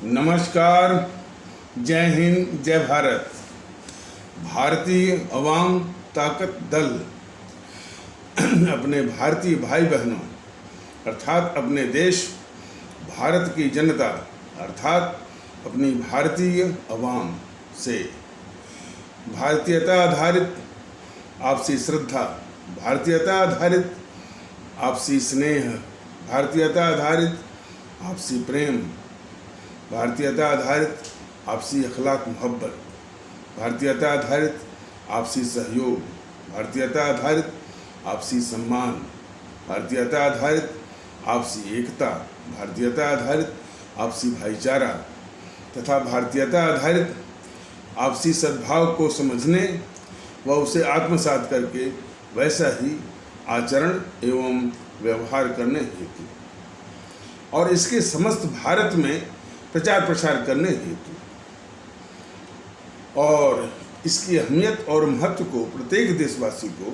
नमस्कार, जय हिंद, जय भारत। भारतीय अवाम ताकत दल अपने भारतीय भाई बहनों अर्थात अपने देश भारत की जनता अर्थात अपनी भारतीय अवाम से भारतीयता आधारित आपसी श्रद्धा, भारतीयता आधारित आपसी स्नेह, भारतीयता आधारित आपसी प्रेम, भारतीयता आधारित आपसी अखलाक मोहब्बत, भारतीयता आधारित आपसी सहयोग, भारतीयता आधारित आपसी सम्मान, भारतीयता आधारित आपसी एकता, भारतीयता आधारित आपसी भाईचारा तथा भारतीयता आधारित आपसी सद्भाव को समझने व उसे आत्मसात करके वैसा ही आचरण एवं व्यवहार करने हेतु और इसके समस्त भारत में प्रचार प्रसार करने हेतु और इसकी अहमियत और महत्व को प्रत्येक देशवासी को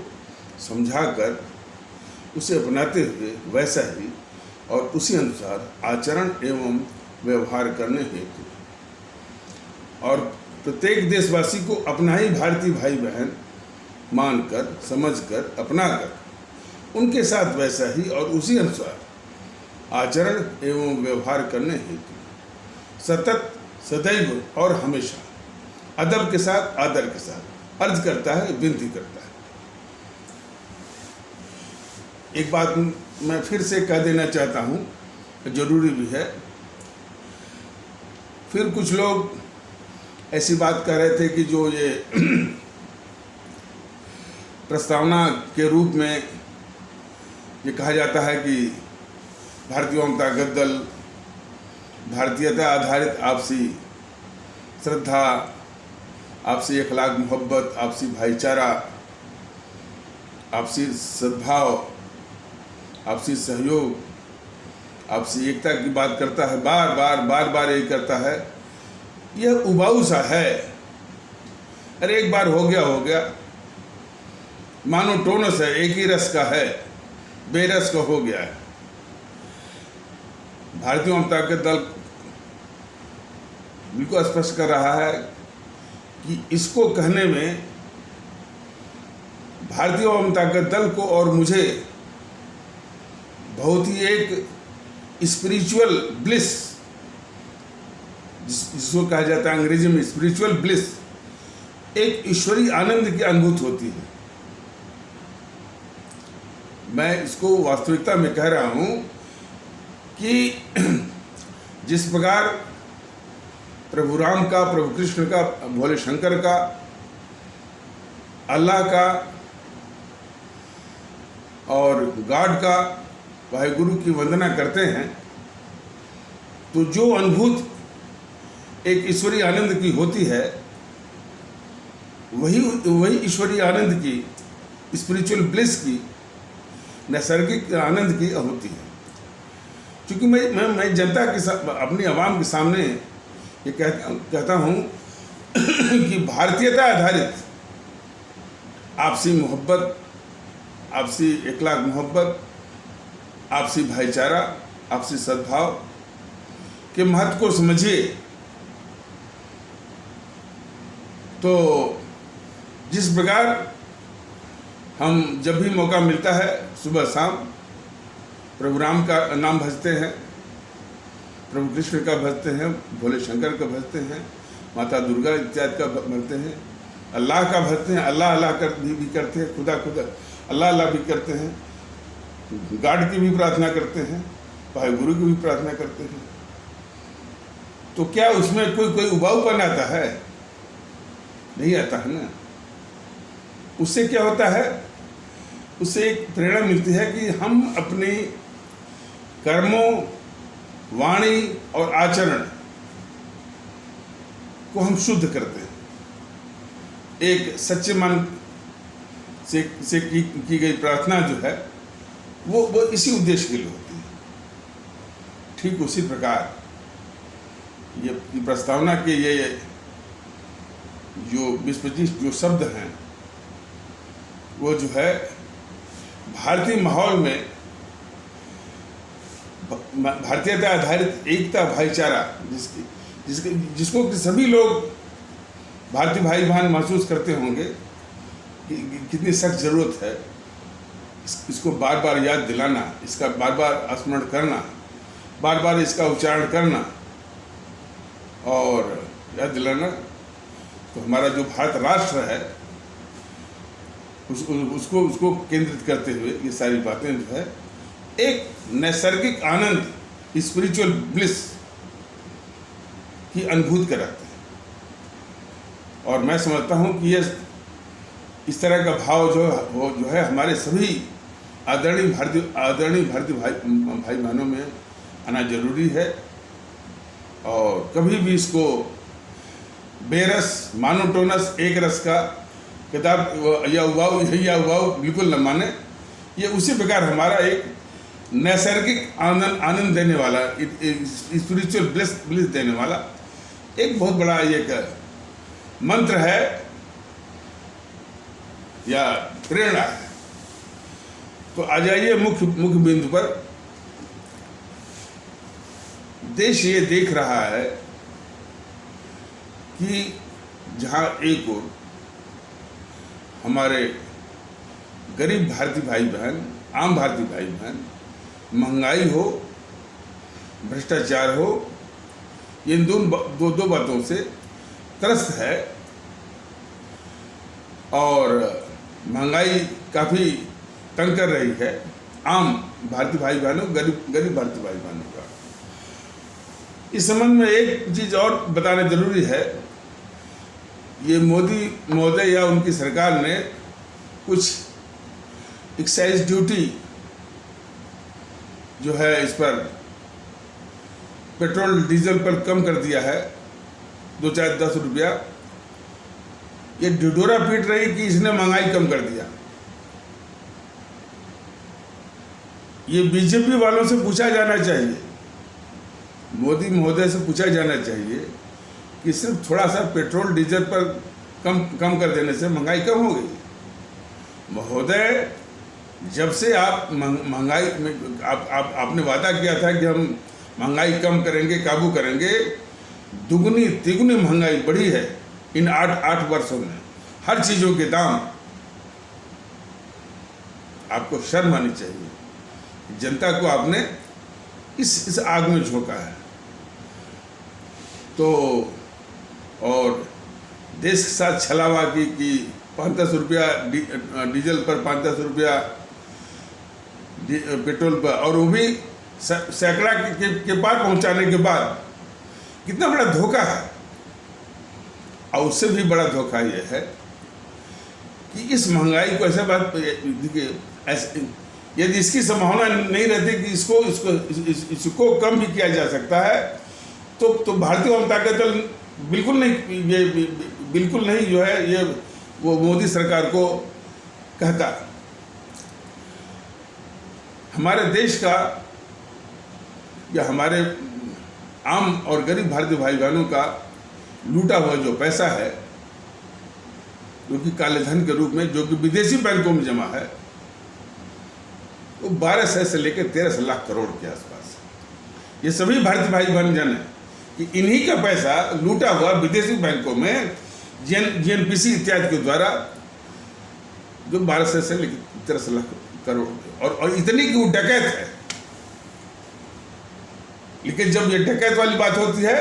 समझाकर उसे अपनाते हुए वैसा ही और उसी अनुसार आचरण एवं व्यवहार करने हेतु और प्रत्येक देशवासी को अपना ही भारतीय भाई बहन मानकर, समझकर, अपनाकर उनके साथ वैसा ही और उसी अनुसार आचरण एवं व्यवहार करने हेतु सतत, सदैव और हमेशा अदब के साथ, आदर के साथ अर्ज करता है, विनती करता है। एक बात मैं फिर से कह देना चाहता हूँ, जरूरी भी है। फिर कुछ लोग ऐसी बात कह रहे थे कि जो ये प्रस्तावना के रूप में ये कहा जाता है कि भारतीय अवाम ताकत दल भारतीयता आधारित आपसी श्रद्धा, आपसी अखलाक मोहब्बत, आपसी भाईचारा, आपसी सद्भाव, आपसी सहयोग, आपसी एकता की बात करता है, बार बार यही करता है। यह उबाऊ सा है। अरे एक बार हो गया, मोनोटोनस है, एक ही रस का है, बेरस का हो गया है। भारतीय अवाम ताकत दल बिल्कुल स्पष्ट कर रहा है कि इसको कहने में भारतीय अवाम ताकत दल को और मुझे बहुत ही एक स्पिरिचुअल ब्लिस, जिसको कहा जाता है अंग्रेजी में स्पिरिचुअल ब्लिस, एक ईश्वरीय आनंद की अनुभूति होती है। मैं इसको वास्तविकता में कह रहा हूं कि जिस प्रकार प्रभु राम का, प्रभु कृष्ण का, भोले शंकर का, अल्लाह का और गॉड का, वाहेगुरु की वंदना करते हैं, तो जो अनुभूति एक ईश्वरीय आनंद की होती है वही ईश्वरीय आनंद की, स्पिरिचुअल ब्लिस की, नैसर्गिक आनंद की होती है। क्योंकि मैं जनता के साथ, अपनी आवाम के सामने ये कहता हूँ कि भारतीयता आधारित आपसी मोहब्बत, आपसी अखलाक मोहब्बत, आपसी भाईचारा, आपसी सद्भाव के महत्व को समझिए। तो जिस प्रकार हम जब भी मौका मिलता है सुबह शाम प्रभु राम का नाम भजते हैं, प्रभु कृष्ण का भजते हैं, भोले शंकर का भजते हैं, माता दुर्गा इत्यादि का भजते हैं, अल्लाह का भजते हैं, अल्लाह अल्लाह कर भी करते हैं, खुदा अल्लाह अल्लाह भी करते हैं, गॉड की भी प्रार्थना करते हैं, वाहेगुरु की भी प्रार्थना करते हैं। तो क्या उसमें कोई उबाऊपन आता है? नहीं आता है ना। उससे क्या होता है? उससे एक प्रेरणा मिलती है कि हम अपनी कर्मों, वाणी और आचरण को हम शुद्ध करते हैं। एक सच्चे मन से की गई प्रार्थना जो है वो इसी उद्देश्य के लिए होती है। ठीक उसी प्रकार ये प्रस्तावना के ये जो 20-25 जो शब्द हैं वो जो है भारतीय माहौल में भारतीयता आधारित एकता, भाईचारा, जिसकी जिसको कि सभी लोग भारतीय भाई बहन महसूस करते होंगे कि कितनी सख्त ज़रूरत है इसको बार बार याद दिलाना, इसका बार बार स्मरण करना, बार बार इसका उच्चारण करना और याद दिलाना। तो हमारा जो भारत राष्ट्र है उसको केंद्रित करते हुए ये सारी बातें जो है एक नैसर्गिक आनंद, स्पिरिचुअल ब्लिस की अनुभूति कराते हैं। और मैं समझता हूँ कि ये इस तरह का भाव जो है हमारे सभी आदरणीय भारतीय भाई बहनों में आना जरूरी है। और कभी भी इसको बेरस, मोनोटोनस, एक रस का किताब या उबाऊ बिल्कुल न माने। ये उसी प्रकार हमारा एक नैसर्गिक आनंद देने वाला, स्पिरिचुअल ब्लिस देने वाला एक बहुत बड़ा एक मंत्र है या प्रेरणा है। तो आ जाइए मुख्य बिंदु पर। देश ये देख रहा है कि जहां एक ओर हमारे गरीब भारतीय भाई बहन, आम भारतीय भाई बहन, महंगाई हो, भ्रष्टाचार हो, इन दो बातों से त्रस्त है और महंगाई काफ़ी तंग कर रही है आम भारतीय भाई बहनों, गरीब भारतीय भाई बहनों का। इस संबंध में एक चीज़ और बताना जरूरी है। ये मोदी महोदय या उनकी सरकार ने कुछ एक्साइज ड्यूटी जो है इस पर पेट्रोल डीजल पर कम कर दिया है, 2-10 रुपया। ये ढिढोरा पीट रही कि इसने महंगाई कम कर दिया। ये बीजेपी वालों से पूछा जाना चाहिए, मोदी महोदय से पूछा जाना चाहिए कि सिर्फ थोड़ा सा पेट्रोल डीजल पर कम कर देने से महंगाई कम हो गई। महोदय, जब से आप महंगाई में आपने वादा किया था कि हम महंगाई कम करेंगे, काबू करेंगे, दुगनी तिगुनी महंगाई बढ़ी है इन 8 वर्षों में। हर चीज़ों के दाम, आपको शर्म आनी चाहिए। जनता को आपने इस आग में झोंका है। तो और देश के साथ छलावा की कि 5-10 रुपया डीजल पर, 5-10 रुपया पेट्रोल पर, और वो भी सैकड़ा के पार पहुंचाने के बाद। कितना बड़ा धोखा है। और उससे भी बड़ा धोखा यह है कि इस महंगाई को ऐसा बात देखिए, यदि इसकी संभावना नहीं रहती कि इसको कम भी किया जा सकता है तो भारतीय जनता दल बिल्कुल नहीं जो है ये वो मोदी सरकार को कहता। हमारे देश का या हमारे आम और गरीब भारतीय भाई बहनों का लूटा हुआ जो पैसा है, जो कि काले धन के रूप में, जो कि विदेशी बैंकों में जमा है, वो 1200 से लेकर 1300 लाख करोड़ के आसपास। ये सभी भारतीय भाई बहन जाने कि इन्हीं का पैसा लूटा हुआ विदेशी बैंकों में जीएनपीसी इत्यादि के द्वारा जो 1200 से लेकर 1300 लाख करोड़, और इतनी की वो डकैत है। लेकिन जब ये डकैत वाली बात होती है,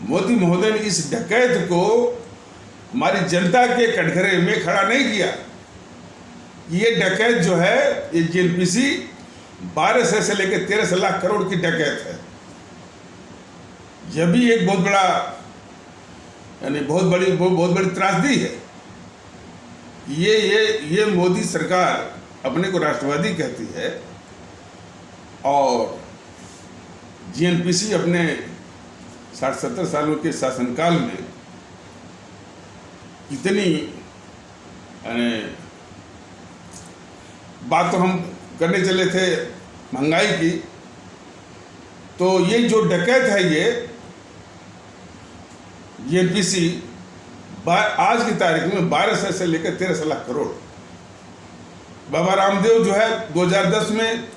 मोदी महोदय ने इस डकैत को हमारी जनता के कटघरे में खड़ा नहीं किया। ये डकैत जो है, ये जीएनपीसी 1200 से लेकर 1300 लाख करोड़ की डकैत है। यह भी एक बहुत बड़ा, यानी बहुत बड़ी त्रासदी है। ये मोदी सरकार अपने को राष्ट्रवादी कहती है और जीएनपीसी अपने 60-70 सालों के शासनकाल में इतनी, बात तो हम करने चले थे महंगाई की, तो ये जो डकैत है ये जीएनपीसी आज की तारीख में 1200 से लेकर 1300 लाख करोड़। बाबा रामदेव जो है 2010 में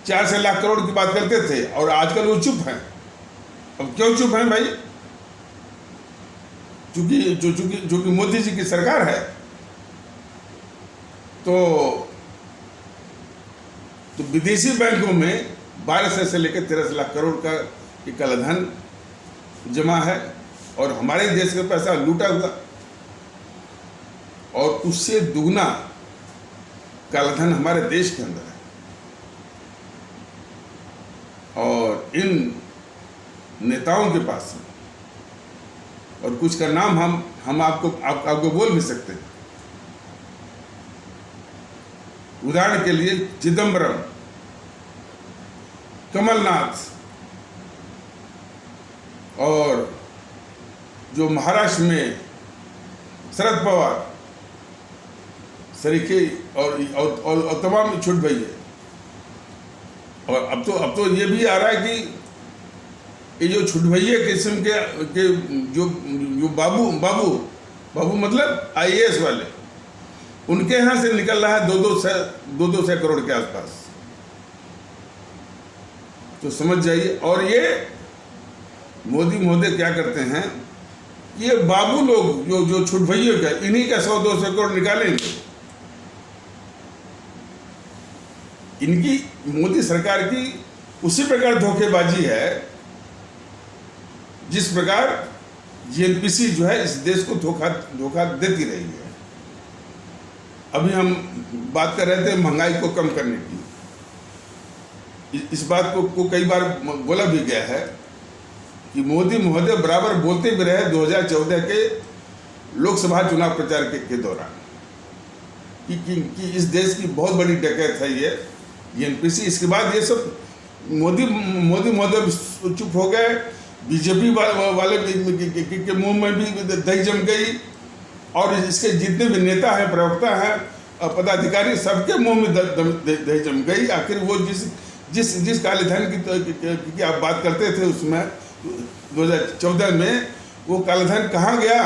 400 लाख करोड़ की बात करते थे और आजकल वो चुप हैं। अब क्यों चुप हैं भाई? चूंकि मोदी जी की सरकार है, तो विदेशी बैंकों में 12 से लेकर 13 लाख करोड़ का कालाधन जमा है और हमारे देश का पैसा लूटा हुआ, और उससे दुगना कालाधन हमारे देश के अंदर है और इन नेताओं के पास है। और कुछ का नाम हम आपको बोल भी सकते हैं। उदाहरण के लिए चिदम्बरम, कमलनाथ, और जो महाराष्ट्र में शरद पवार, सरीखे और तमाम छुट गई है। और अब तो ये भी आ रहा है कि ये जो छुटभैया किस्म के जो बाबू मतलब IAS वाले, उनके यहाँ से निकल रहा है 200 करोड़ के आसपास। तो समझ जाइए। और ये मोदी महोदय क्या करते हैं, ये बाबू लोग जो छुटभैया का, इन्हीं का 100-200 करोड़ निकालेंगे। इनकी मोदी सरकार की उसी प्रकार धोखेबाजी है जिस प्रकार GNPC जो है इस देश को धोखा देती रही है। अभी हम बात कर रहे थे महंगाई को कम करने की। इस बात को कई बार बोला भी गया है कि मोदी महोदय बराबर बोलते भी रहे 2014 के लोकसभा चुनाव प्रचार के दौरान कि इस देश की बहुत बड़ी डकैत है ये GNPC। इसके बाद ये सब मोदी महोदय चुप हो गए, बीजेपी वाले के मुंह में भी दही जम गई, और इसके जितने भी नेता हैं, प्रवक्ता हैं, पदाधिकारी, सबके मुंह में दही जम गई। आखिर वो जिस काले धन की आप बात करते थे उसमें 2014 में, वो काला धन कहाँ गया?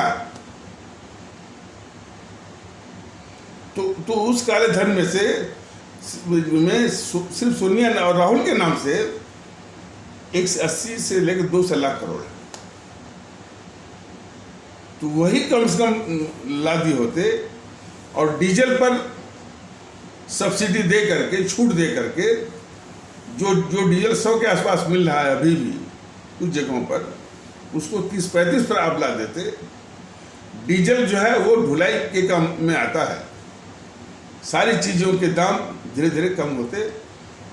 तो उस काले धन में से सिर्फ सोनिया और राहुल के नाम से 180 से लेकर 200 लाख करोड़ है। तो वही कम से कम लादी होते, और डीजल पर सब्सिडी दे करके, छूट दे करके, जो डीजल 100 के आसपास मिल रहा है अभी भी कुछ जगहों पर, उसको 30-35 पर आप ला देते। डीजल जो है वो ढुलाई के काम में आता है। सारी चीज़ों के दाम धीरे धीरे कम होते,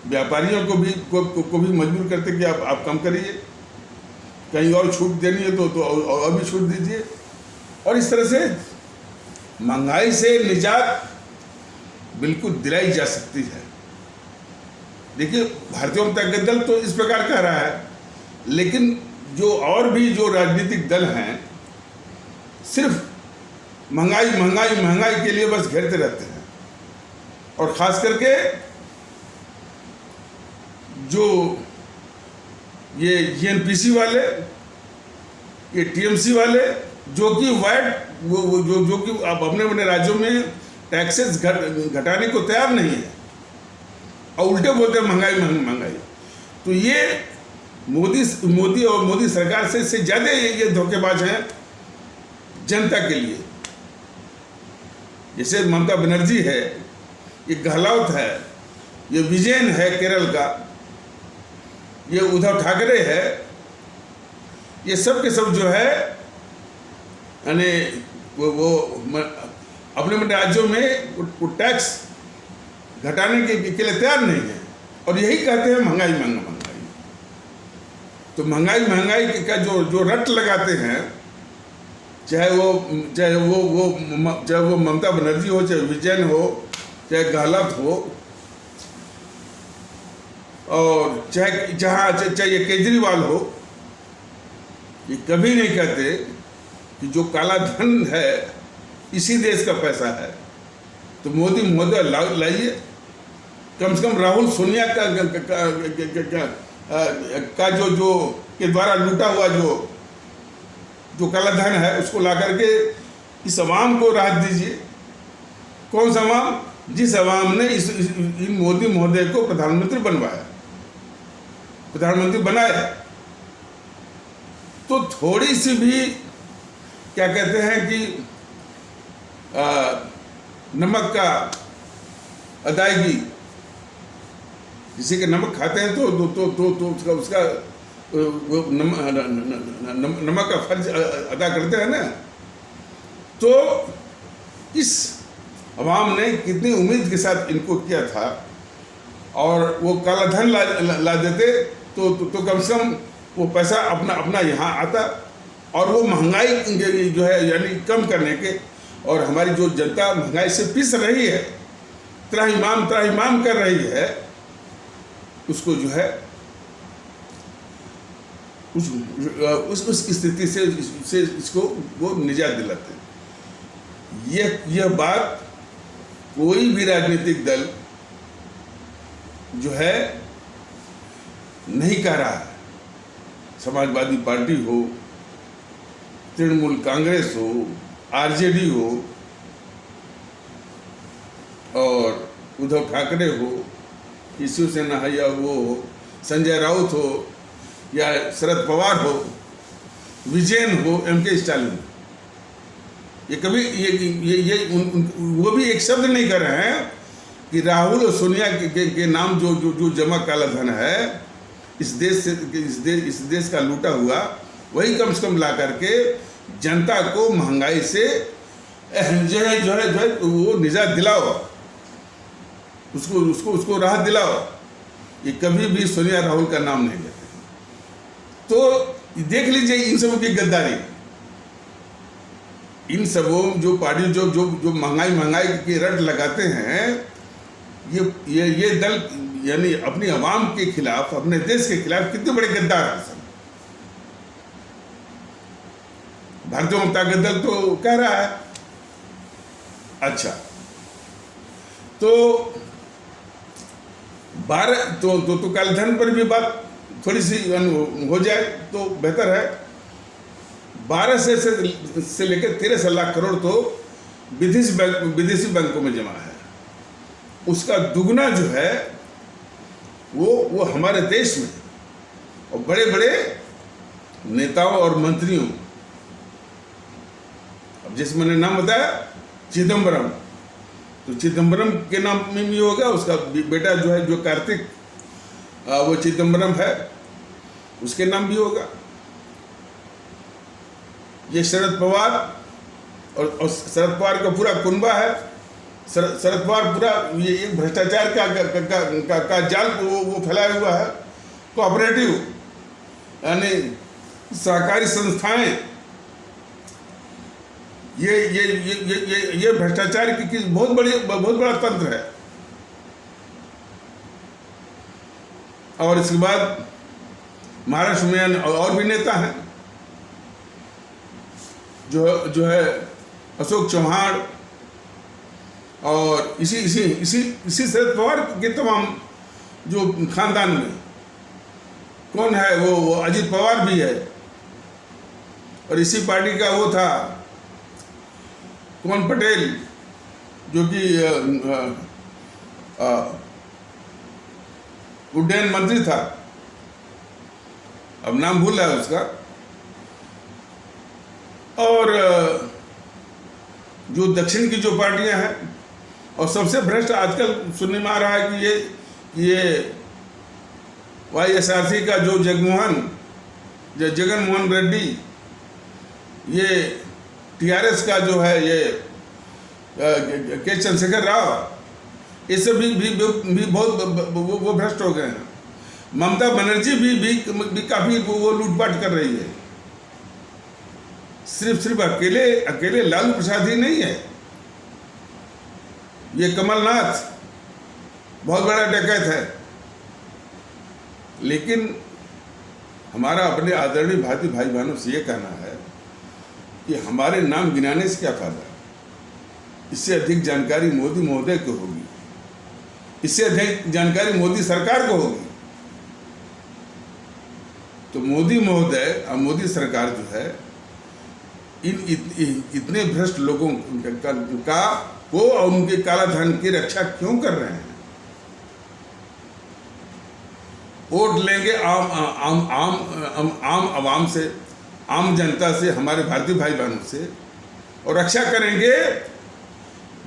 व्यापारियों को भी मजबूर करते कि आप कम करिए, कहीं और छूट देनी है तो और भी छूट दीजिए। और इस तरह से महंगाई से निजात बिल्कुल दिलाई जा सकती है। देखिए, भारतीय जनता दल तो इस प्रकार कह रहा है, लेकिन जो और भी जो राजनीतिक दल हैं, सिर्फ महंगाई के लिए बस घेरते रहते हैं। और ख़ास करके जो ये GNPC वाले, ये TMC वाले, जो कि वैट जो कि आप अपने राज्यों में टैक्सेस घटाने को तैयार नहीं है, और उल्टे बोलते हैं महंगाई। तो ये मोदी और मोदी सरकार से ज़्यादा ये धोखेबाज हैं जनता के लिए। जैसे ममता बनर्जी है, ये गहलोत है, ये विजयन है केरल का, ये उद्धव ठाकरे है, ये सब के सब जो है यानी वो अपने राज्यों में वो टैक्स घटाने के लिए तैयार नहीं है, और यही कहते हैं महंगाई। तो महंगाई का जो रट लगाते हैं, चाहे वो ममता बनर्जी हो, चाहे विजयन हो, चाहे गहलोत हो, और चाहे ये केजरीवाल हो, ये कभी नहीं कहते कि जो काला धन है इसी देश का पैसा है। तो मोदी महोदय लाइए, कम से कम राहुल सोनिया का जो के द्वारा लूटा हुआ जो काला धन है, उसको ला करके इस अवाम को राहत दीजिए। कौन सा अवाम? जिस अवाम ने इन मोदी महोदय को प्रधानमंत्री बनाया। तो थोड़ी सी भी क्या कहते हैं कि नमक का अदायगी, किसी के नमक खाते हैं तो उसका वो नमक का फर्ज अदा करते हैं ना। तो इस अवाम ने कितनी उम्मीद के साथ इनको किया था, और वो काला धन ला देते तो कम से कम वो पैसा अपना यहाँ आता, और वो महंगाई जो है यानी कम करने के, और हमारी जो जनता महंगाई से पिस रही है, त्राहिमाम कर रही है, उसको जो है उस स्थिति से इसको वो निजात दिलाते हैं। यह बात कोई भी राजनीतिक दल जो है नहीं कह रहा है। समाजवादी पार्टी हो, तृणमूल कांग्रेस हो, आरजेडी हो, और उद्धव ठाकरे हो, शिवसेना है या वो हो, संजय राउत हो या शरद पवार हो, विजयन हो, एमके स्टालिन, ये कभी वो भी एक शब्द नहीं कर रहे हैं कि राहुल और सोनिया के नाम जो जमा काला धन है इस देश का लूटा हुआ, वही कम से कम ला करके जनता को महंगाई से जो है वो निजात दिलाओ, उसको राहत दिलाओ। ये कभी भी सोनिया राहुल का नाम नहीं लेते। तो देख लीजिए इन सबों की गद्दारी, इन सबों जो पार्टी जो महंगाई की रट लगाते हैं, ये दल यानी अपनी आवाम के खिलाफ, अपने देश के खिलाफ कितने बड़े गद्दार हैं सब। भारतीय जनता दल तो कह रहा है। अच्छा, तो 12 तो कालेधन पर भी बात थोड़ी सी हो जाए तो बेहतर है। 12 से लेकर 13 लाख करोड़ तो विदेशी बैंकों में जमा है। उसका दुगना जो है वो हमारे देश में, और बड़े बड़े नेताओं और मंत्रियों, अब जैसे मैंने नाम बताया चिदम्बरम, तो चिदम्बरम के नाम में भी होगा, उसका बेटा जो है जो कार्तिक वो चिदम्बरम है, उसके नाम भी होगा। ये शरद पवार और शरद पवार का पूरा कुनबा है। शरद पवार पूरा ये एक भ्रष्टाचार का जाल वो फैलाया हुआ है। कोऑपरेटिव यानी सहकारी संस्थाएं, ये भ्रष्टाचार की बहुत बड़ा तंत्र है। और इसके बाद महाराष्ट्र में और भी नेता हैं जो है अशोक चौहान, और इसी शरद पवार के तमाम जो खानदान में कौन है, वो अजित पवार भी है, और इसी पार्टी का वो था कौन पटेल जो कि उड्डयन मंत्री था, अब नाम भूल रहा है उसका। और जो दक्षिण की जो पार्टियां हैं, और सबसे भ्रष्ट आजकल सुनने में आ रहा है कि ये YSRC का जो जगन मोहन रेड्डी, ये TRS का जो है ये के चंद्रशेखर राव, ये सब भी बहुत वो भ्रष्ट हो गए हैं। ममता बनर्जी भी काफी वो लूटपाट कर रही है। सिर्फ अकेले लालू प्रसाद ही नहीं है, ये कमलनाथ बहुत बड़ा डकैत है। लेकिन हमारा अपने आदरणीय भारतीय भाई बहनों से ये कहना है कि हमारे नाम गिनाने से क्या फायदा। इससे अधिक जानकारी मोदी महोदय को होगी, इससे अधिक जानकारी मोदी सरकार को होगी। तो मोदी महोदय और मोदी सरकार जो है इतने भ्रष्ट लोगों को और उनके काला धन की रक्षा क्यों कर रहे हैं? वोट लेंगे आम आवाम से, आम जनता से, हमारे भारतीय भाई बहनों से, और रक्षा करेंगे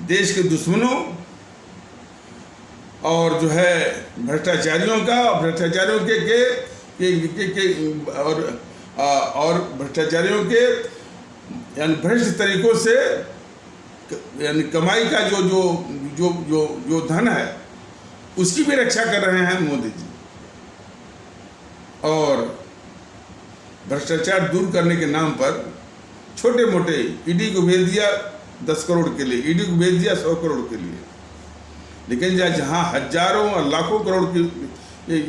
देश के दुश्मनों और जो है भ्रष्टाचारियों का, भ्रष्टाचारियों और भ्रष्टाचारियों के यानी भ्रष्ट तरीकों से यानी कमाई का जो जो जो जो जो धन है उसकी भी रक्षा कर रहे हैं मोदी जी। और भ्रष्टाचार दूर करने के नाम पर छोटे मोटे ईडी को भेज दिया 10 करोड़ के लिए, ईडी को भेज दिया 100 करोड़ के लिए, लेकिन जहाँ हजारों और लाखों करोड़ की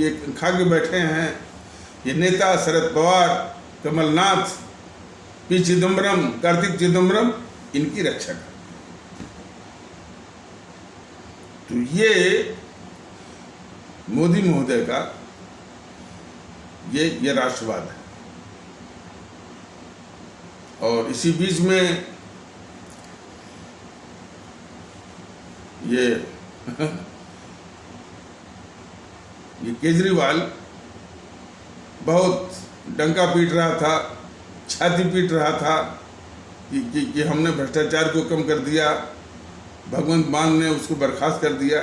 ये खा के बैठे हैं ये नेता शरद पवार, कमलनाथ, पी चिदम्बरम, कार्तिक चिदम्बरम, इनकी रक्षा कर। तो ये मोदी महोदय का ये राष्ट्रवाद है। और इसी बीच में ये केजरीवाल बहुत डंका पीट रहा था, छाती पीट रहा था कि हमने भ्रष्टाचार को कम कर दिया, भगवंत मान ने उसको बर्खास्त कर दिया।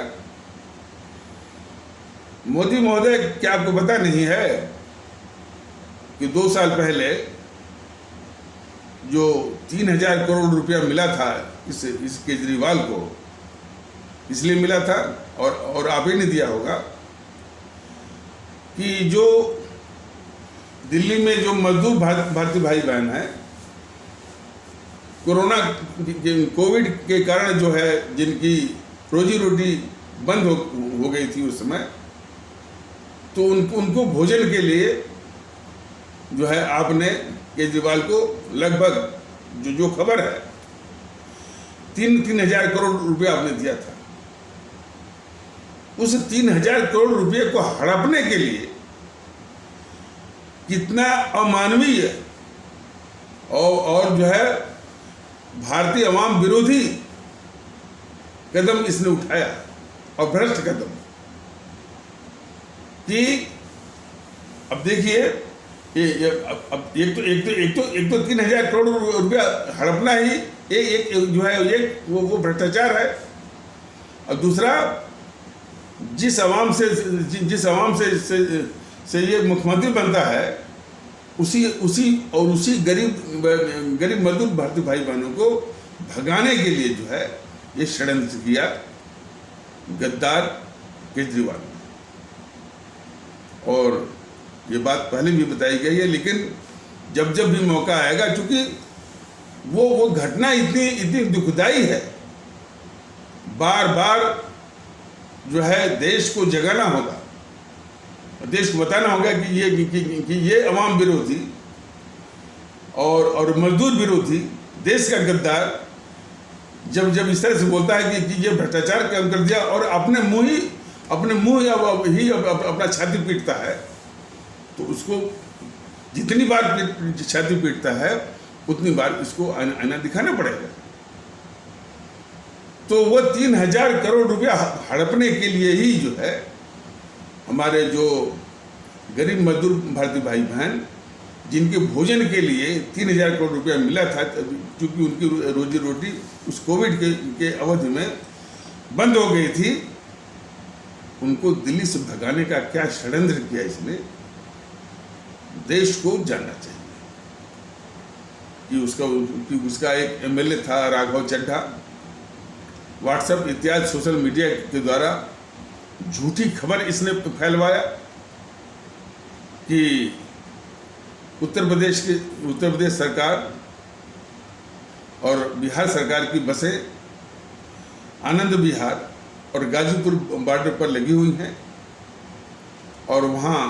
मोदी महोदय, क्या आपको पता नहीं है कि 2 साल पहले जो 3000 करोड़ रुपया मिला था इस केजरीवाल को, इसलिए मिला था और आप ही ने दिया होगा कि जो दिल्ली में जो मजदूर भारतीय भाई बहन हैं, कोविड के कारण जो है जिनकी रोजी रोटी बंद हो गई थी उस समय, तो उनको भोजन के लिए जो है आपने केजरीवाल को लगभग जो खबर है 3,000 करोड़ रुपया आपने दिया था। उस 3,000 करोड़ रुपये को हड़पने के लिए कितना अमानवीय और जो है भारतीय अवाम विरोधी कदम इसने उठाया, और भ्रष्ट कदम कि अब देखिए अब एक तो 3,000 करोड़ रुपया हड़पना ही एक जो है एक वो भ्रष्टाचार है। और दूसरा, जिस आवाम से ये मुख्यमंत्री बनता है उसी गरीब मजदूर भारतीय भाई बहनों को भगाने के लिए जो है ये षड्यंत्र किया गद्दार केजरीवाल। और ये बात पहले भी बताई गई है, लेकिन जब भी मौका आएगा, क्योंकि वो घटना इतनी दुखदाई है, बार बार जो है देश को जगाना होगा, देश को बताना होगा कि ये अवाम विरोधी और मजदूर विरोधी देश का गद्दार जब इस तरह से बोलता है कि ये भ्रष्टाचार कम कर दिया और अपने मुंह ही अपना छाती पीटता है, तो उसको जितनी बार छाती पीटता है उतनी बार इसको आईना दिखाना पड़ेगा। तो वो 3,000 करोड़ रुपया हड़पने के लिए ही जो है हमारे जो गरीब मजदूर भारतीय भाई बहन जिनके भोजन के लिए 3,000 करोड़ रुपया मिला था, क्योंकि उनकी रोजी रोटी उस कोविड के अवधि में बंद हो गई थी, उनको दिल्ली से भगाने का क्या षड्यंत्र किया इसने, देश को जानना चाहिए। कि उसका एक एमएलए था राघव चड्ढा, व्हाट्सएप इत्यादि सोशल मीडिया के द्वारा झूठी खबर इसने फैलवाया कि उत्तर प्रदेश सरकार और बिहार सरकार की बसें आनंद विहार और गाजीपुर बॉर्डर पर लगी हुई हैं, और वहाँ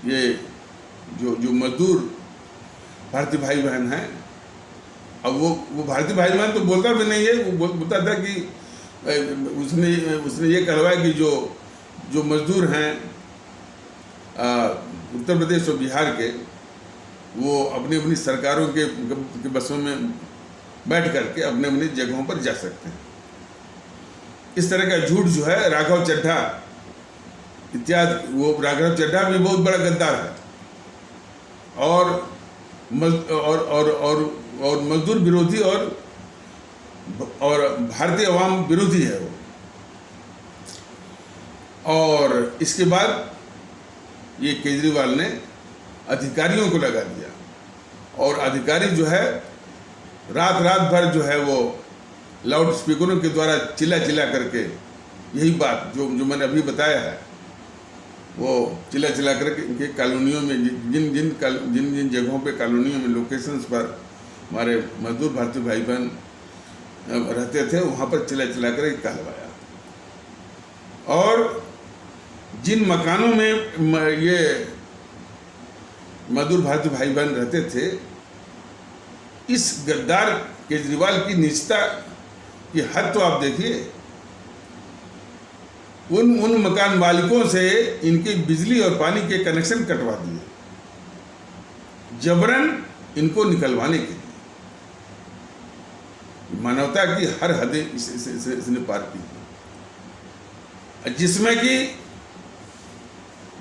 ये जो मजदूर भारतीय भाई बहन हैं, अब वो भारतीय भाई बहन तो बोलता भी नहीं है, वो बोलता था कि उसने ये कहलवाया कि जो मजदूर हैं उत्तर प्रदेश और बिहार के, वो अपनी सरकारों के बसों में बैठ करके अपने जगहों पर जा सकते हैं। इस तरह का झूठ जो है राघव चड्ढा इत्यादि, वो राघव चड्ढा भी बहुत बड़ा गद्दार है, और और मजदूर विरोधी और भारतीय अवाम विरोधी है वो। और इसके बाद ये केजरीवाल ने अधिकारियों को लगा दिया, और अधिकारी जो है रात भर जो है वो लाउड स्पीकरों के द्वारा चिल्ला करके यही बात जो मैंने अभी बताया है, वो चिल्ला करके इनके कॉलोनियों में जिन जगहों पे कॉलोनियों में लोकेशंस पर हमारे मजदूर भारतीय भाई बहन रहते थे, वहाँ पर चिल्ला कर कहलवाया। और जिन मकानों में ये मजदूर भारतीय भाई बहन रहते थे, इस गद्दार केजरीवाल की निजता की हद तो आप देखिए। उन मकान मालिकों से इनके बिजली और पानी के कनेक्शन कटवा दिए, जबरन इनको निकलवाने के लिए। मानवता की हर हदें इसने पार की, जिसमें कि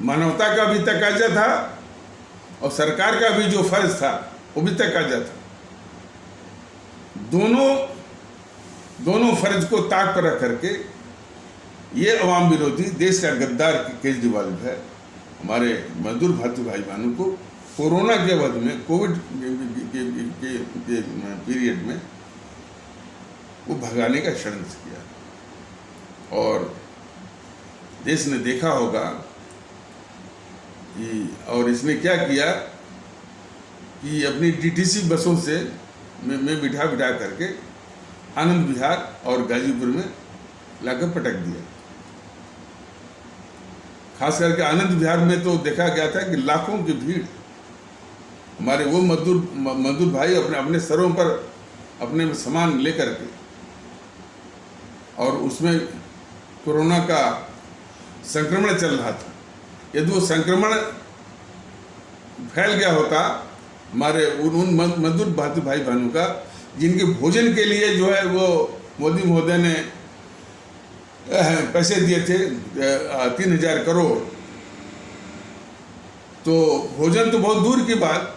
मानवता का भी तकाजा था और सरकार का भी जो फर्ज था वो भी तकाजा था। दोनों फर्ज को ताक पर रख करके ये अवाम विरोधी देश का गद्दार केजरीवाल है हमारे मजदूर भारतीय भाई बहनों को कोरोना के अवधि में, कोविड के पीरियड में वो भगाने का षड्यंत्र किया। और देश ने देखा होगा कि, और इसने क्या किया कि अपनी डीटीसी बसों से में बिठा करके आनंद विहार और गाजीपुर में लाकर पटक दिया। खास करके आनंद विहार में तो देखा गया था कि लाखों की भीड़, हमारे वो मजदूर भाई अपने सरों पर अपने सामान लेकर के, और उसमें कोरोना का संक्रमण चल रहा था। यदि वो संक्रमण फैल गया होता हमारे उन मजदूर भारतीय भाई बहनों का, जिनके भोजन के लिए जो है वो मोदी महोदय ने पैसे दिए थे 3,000 करोड़, तो भोजन तो बहुत दूर की बात,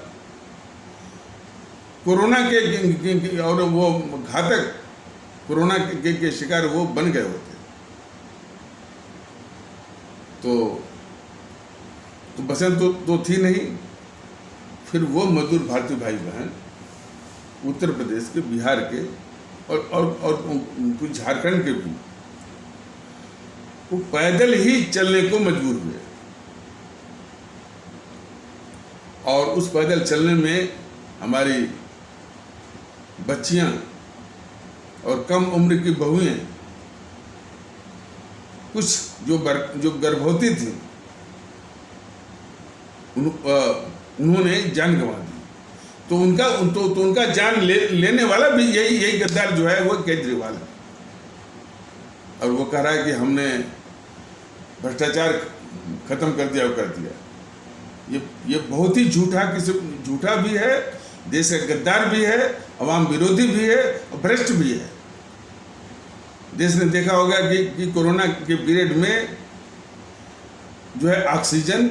कोरोना के और वो घातक कोरोना के शिकार वो बन गए होते। तो बसें तो थी नहीं। फिर वो मजदूर भारतीय भाई बहन उत्तर प्रदेश के, बिहार के और कुछ झारखंड के भी, वो पैदल ही चलने को मजबूर हुए। और उस पैदल चलने में हमारी बच्चियां और कम उम्र की बहुएं, कुछ जो गर्भवती थी, उन्होंने जान गंवा दी। तो उनका जान लेने वाला भी यही गद्दार जो है वो केजरीवाल है। और वो कह रहा है कि हमने भ्रष्टाचार खत्म कर दिया। ये बहुत ही झूठा भी है, देश का गद्दार भी है, अवाम विरोधी भी है और भ्रष्ट भी है। देश ने देखा होगा कि कोरोना के पीरियड में जो है ऑक्सीजन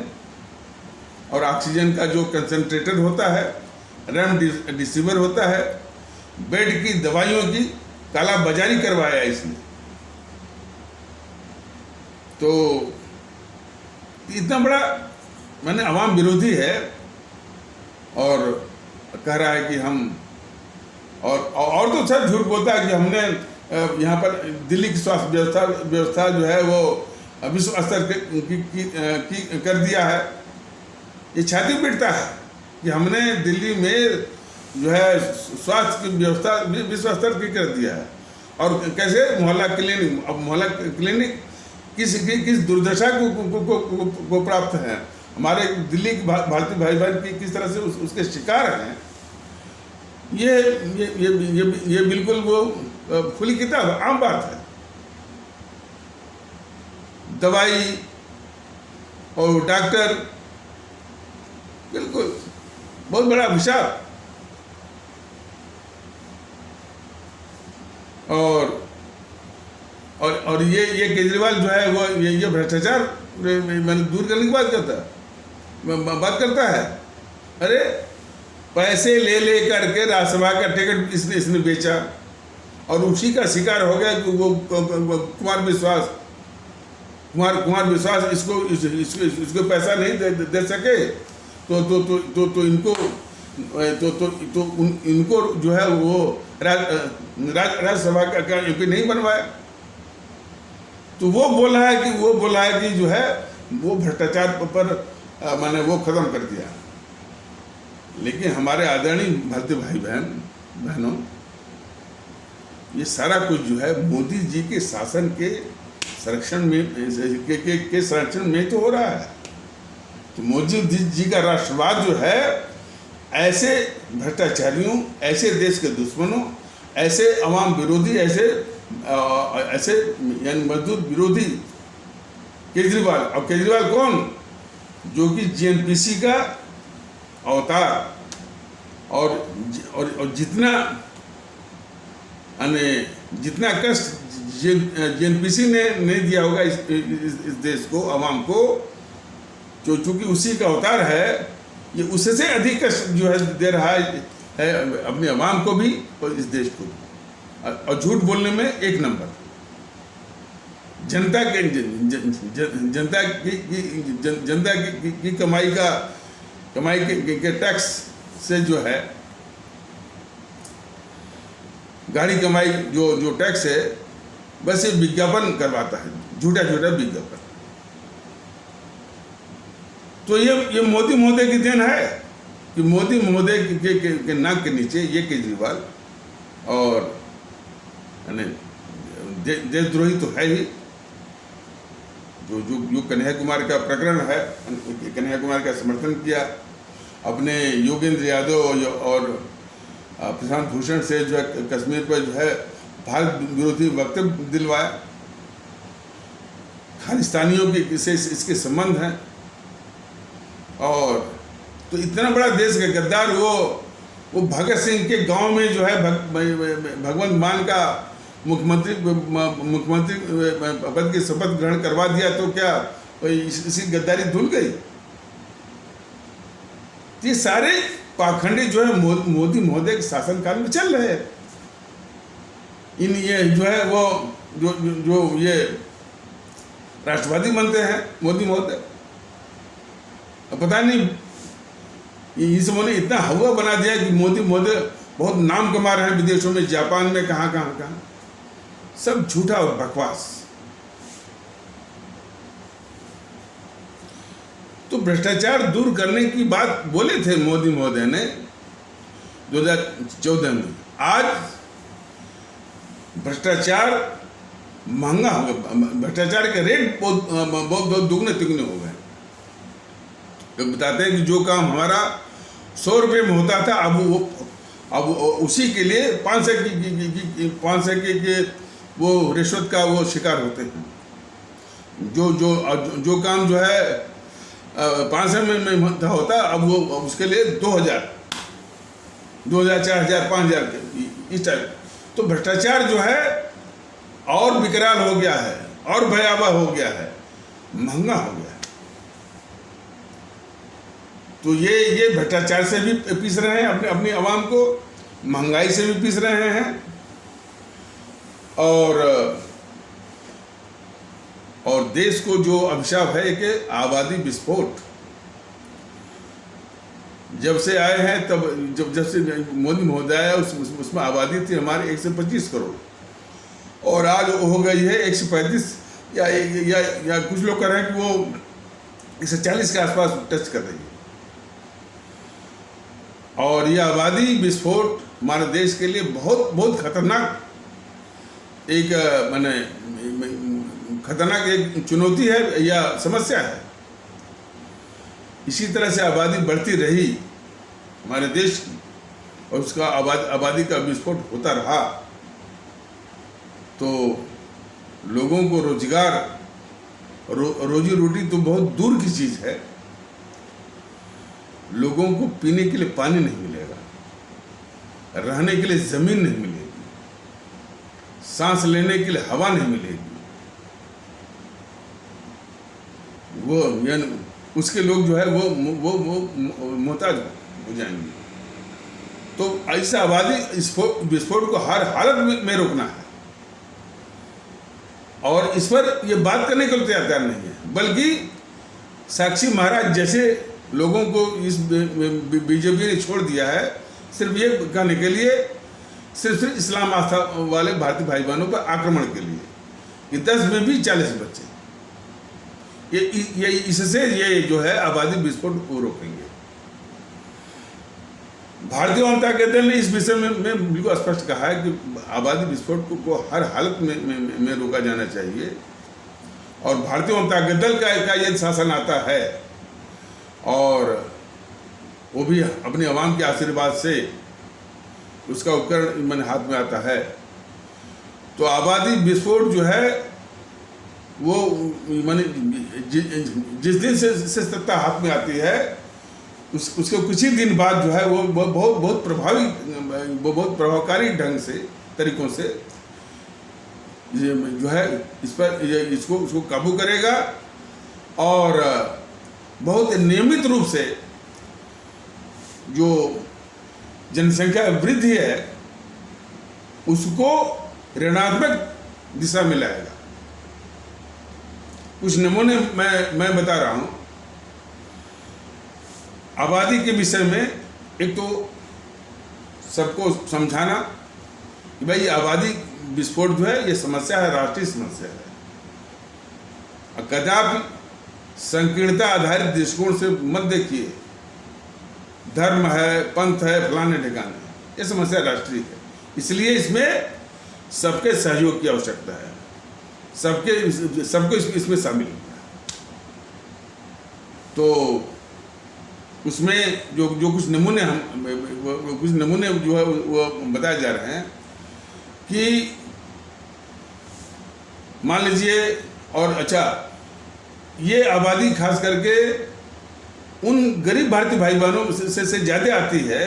और ऑक्सीजन का जो कंसंट्रेटर होता है, रेमडेसिविर होता है, बेड की दवाइयों की काला बाजारी करवाया इसने। तो इतना बड़ा मैंने अवाम विरोधी है, और कह रहा है कि हम और तो सब झूठ बोलता है कि हमने यहाँ पर दिल्ली की स्वास्थ्य व्यवस्था जो है वो विश्व स्तर की कर दिया है। ये छाती पीटता है कि हमने दिल्ली में जो है स्वास्थ्य की व्यवस्था विश्व स्तर की कर दिया है। और कैसे मोहल्ला क्लिनिक किस दुर्दशा को प्राप्त है। हमारे दिल्ली के भारतीय भाई बहन की किस तरह से उसके शिकार हैं, ये बिल्कुल वो खुली किताब आम बात है। दवाई और डॉक्टर बिल्कुल बहुत बड़ा अभिशाप। और ये केजरीवाल जो है वो ये भ्रष्टाचार मैंने दूर करने की बात करता है। अरे पैसे ले ले करके राज्यसभा का टिकट इसने बेचा, और उसी का शिकार हो गया कि वो कुमार विश्वास इसको पैसा नहीं दे सके, तो इनको जो है वो राज्यसभा का एमपी नहीं बनवाया। तो वो बोला है कि जो है वो भ्रष्टाचार पर मैंने वो खत्म कर दिया। लेकिन हमारे आदरणीय भारतीय भाई बहनों, ये सारा कुछ जो है मोदी जी के शासन के संरक्षण में तो हो रहा है। तो मोदी जी का राष्ट्रवाद जो है ऐसे भ्रष्टाचारियों, ऐसे देश के दुश्मनों, ऐसे अवाम विरोधी, ऐसे यानी मजदूर विरोधी केजरीवाल। अब केजरीवाल कौन? जो कि जेएनपीसी का अवतार, और जितना कष्ट जेएनपीसी ने नहीं दिया होगा इस देश को, आवाम को, चूंकि उसी का अवतार है, ये उससे अधिक कष्ट जो है दे रहा है अपने आवाम को भी और इस देश को भी। और झूठ बोलने में एक नंबर। जनता की कमाई के टैक्स से जो है, गाड़ी कमाई जो टैक्स है, बस ये विज्ञापन करवाता है, झूठा विज्ञापन। तो ये मोदी महोदय की देन है कि मोदी महोदय के नाक के नीचे ये केजरीवाल और देशद्रोही तो है ही। जो कन्हैया कुमार का प्रकरण है, कन्हैया कुमार का समर्थन किया, अपने योगेंद्र यादव और प्रशांत भूषण से जो है कश्मीर पर जो है भारत विरोधी वक्तव्य दिलवाया, खालिस्तानियों के से इसके संबंध हैं। और तो इतना बड़ा देश का गद्दार वो भगत सिंह के गांव में जो है भगवंत मान का मुख्यमंत्री पद की शपथ ग्रहण करवा दिया, तो क्या इसी गद्दारी धुल गई? ये सारे पाखंडी जो है मोदी महोदय के शासनकाल में चल रहे हैं। ये जो है वो जो ये राष्ट्रवादी बनते हैं मोदी महोदय, पता नहीं इस ने इतना हवा बना दिया कि मोदी महोदय बहुत नाम कमा रहे हैं विदेशों में, जापान में, कहाँ। सब झूठा और बकवास। तो भ्रष्टाचार दूर करने की बात बोले थे मोदी महोदय ने 2014 में। आज भ्रष्टाचार महंगा हो गया, भ्रष्टाचार के रेट बहुत दुगने तिगुने हो गए। तो बताते हैं कि जो काम हमारा 100 रुपये में होता था, अब उसी के लिए 500 के वो रिश्वत का वो शिकार होते हैं। जो काम जो है 500 में होता, अब वो उसके लिए 2000, 4000, 5000 के इस टाइप। तो भ्रष्टाचार जो है और विकराल हो गया है, और भयावह हो गया है, महंगा हो गया है। तो ये भ्रष्टाचार से भी पीस रहे हैं अपनी आवाम को, महंगाई से भी पीस रहे हैं, और देश को जो अभिशाप है कि आबादी विस्फोट जब से आए हैं, तब जब से मोदी महोदय आया उसमें आबादी थी हमारी 125 करोड़, और आज हो गई है 135, या कुछ लोग कह रहे हैं कि वो 140 के आसपास टच कर रही है। और यह आबादी विस्फोट हमारे देश के लिए बहुत खतरनाक खतरनाक एक चुनौती है या समस्या है। इसी तरह से आबादी बढ़ती रही हमारे देश की, और उसका आबादी का विस्फोट होता रहा, तो लोगों को रोजगार, रोजी रोटी तो बहुत दूर की चीज़ है, लोगों को पीने के लिए पानी नहीं मिलेगा, रहने के लिए ज़मीन नहीं मिलेगी, सांस लेने के लिए हवा नहीं मिलेगी। वो यानी उसके लोग जो है वो मोहताज हो जाएंगे। तो ऐसा आबादी विस्फोट को हर हालत में रोकना है, और इस पर ये बात करने के लिए तैयार नहीं है। बल्कि साक्षी महाराज जैसे लोगों को इस बीजेपी ने छोड़ दिया है सिर्फ ये कहने के लिए, सिर्फ इस्लाम आस्था वाले भारतीय भाई बहनों पर आक्रमण के लिए। ये 10 में भी 40 बच्चे, ये इससे ये जो है आबादी विस्फोट को रोकेंगे। भारतीय जनता दल ने इस विषय में बिल्कुल स्पष्ट कहा है कि आबादी विस्फोट को हर हालत में रोका जाना चाहिए, और भारतीय जनता दल का यदि शासन आता है और वो भी अपने अवाम के आशीर्वाद से उसका उपकरण मैंने हाथ में आता है, तो आबादी विस्फोट जो है वो मैंने जिस दिन से सत्ता हाथ में आती है उसके कुछ ही दिन बाद जो है वो बहुत प्रभावकारी ढंग से तरीकों से जो है इसको काबू करेगा, और बहुत नियमित रूप से जो जनसंख्या वृद्धि है उसको ऋणात्मक दिशा में लाएगा। कुछ नमूने मैं बता रहा हूं आबादी के विषय में। एक तो सबको समझाना कि भाई आबादी विस्फोट जो है ये समस्या है, राष्ट्रीय समस्या है। कदापि संकीर्णता आधारित दृष्टिकोण से मत देखिए, धर्म है, पंथ है, फलाने ठिकाने, ये समस्या राष्ट्रीय है। इसलिए इसमें सबके सहयोग की आवश्यकता है, सबको इसमें शामिल होना है। तो उसमें जो कुछ नमूने जो है वो बताए जा रहे हैं कि मान लीजिए, और अच्छा ये आबादी खास करके उन गरीब भारतीय भाई बहनों से ज़्यादा आती है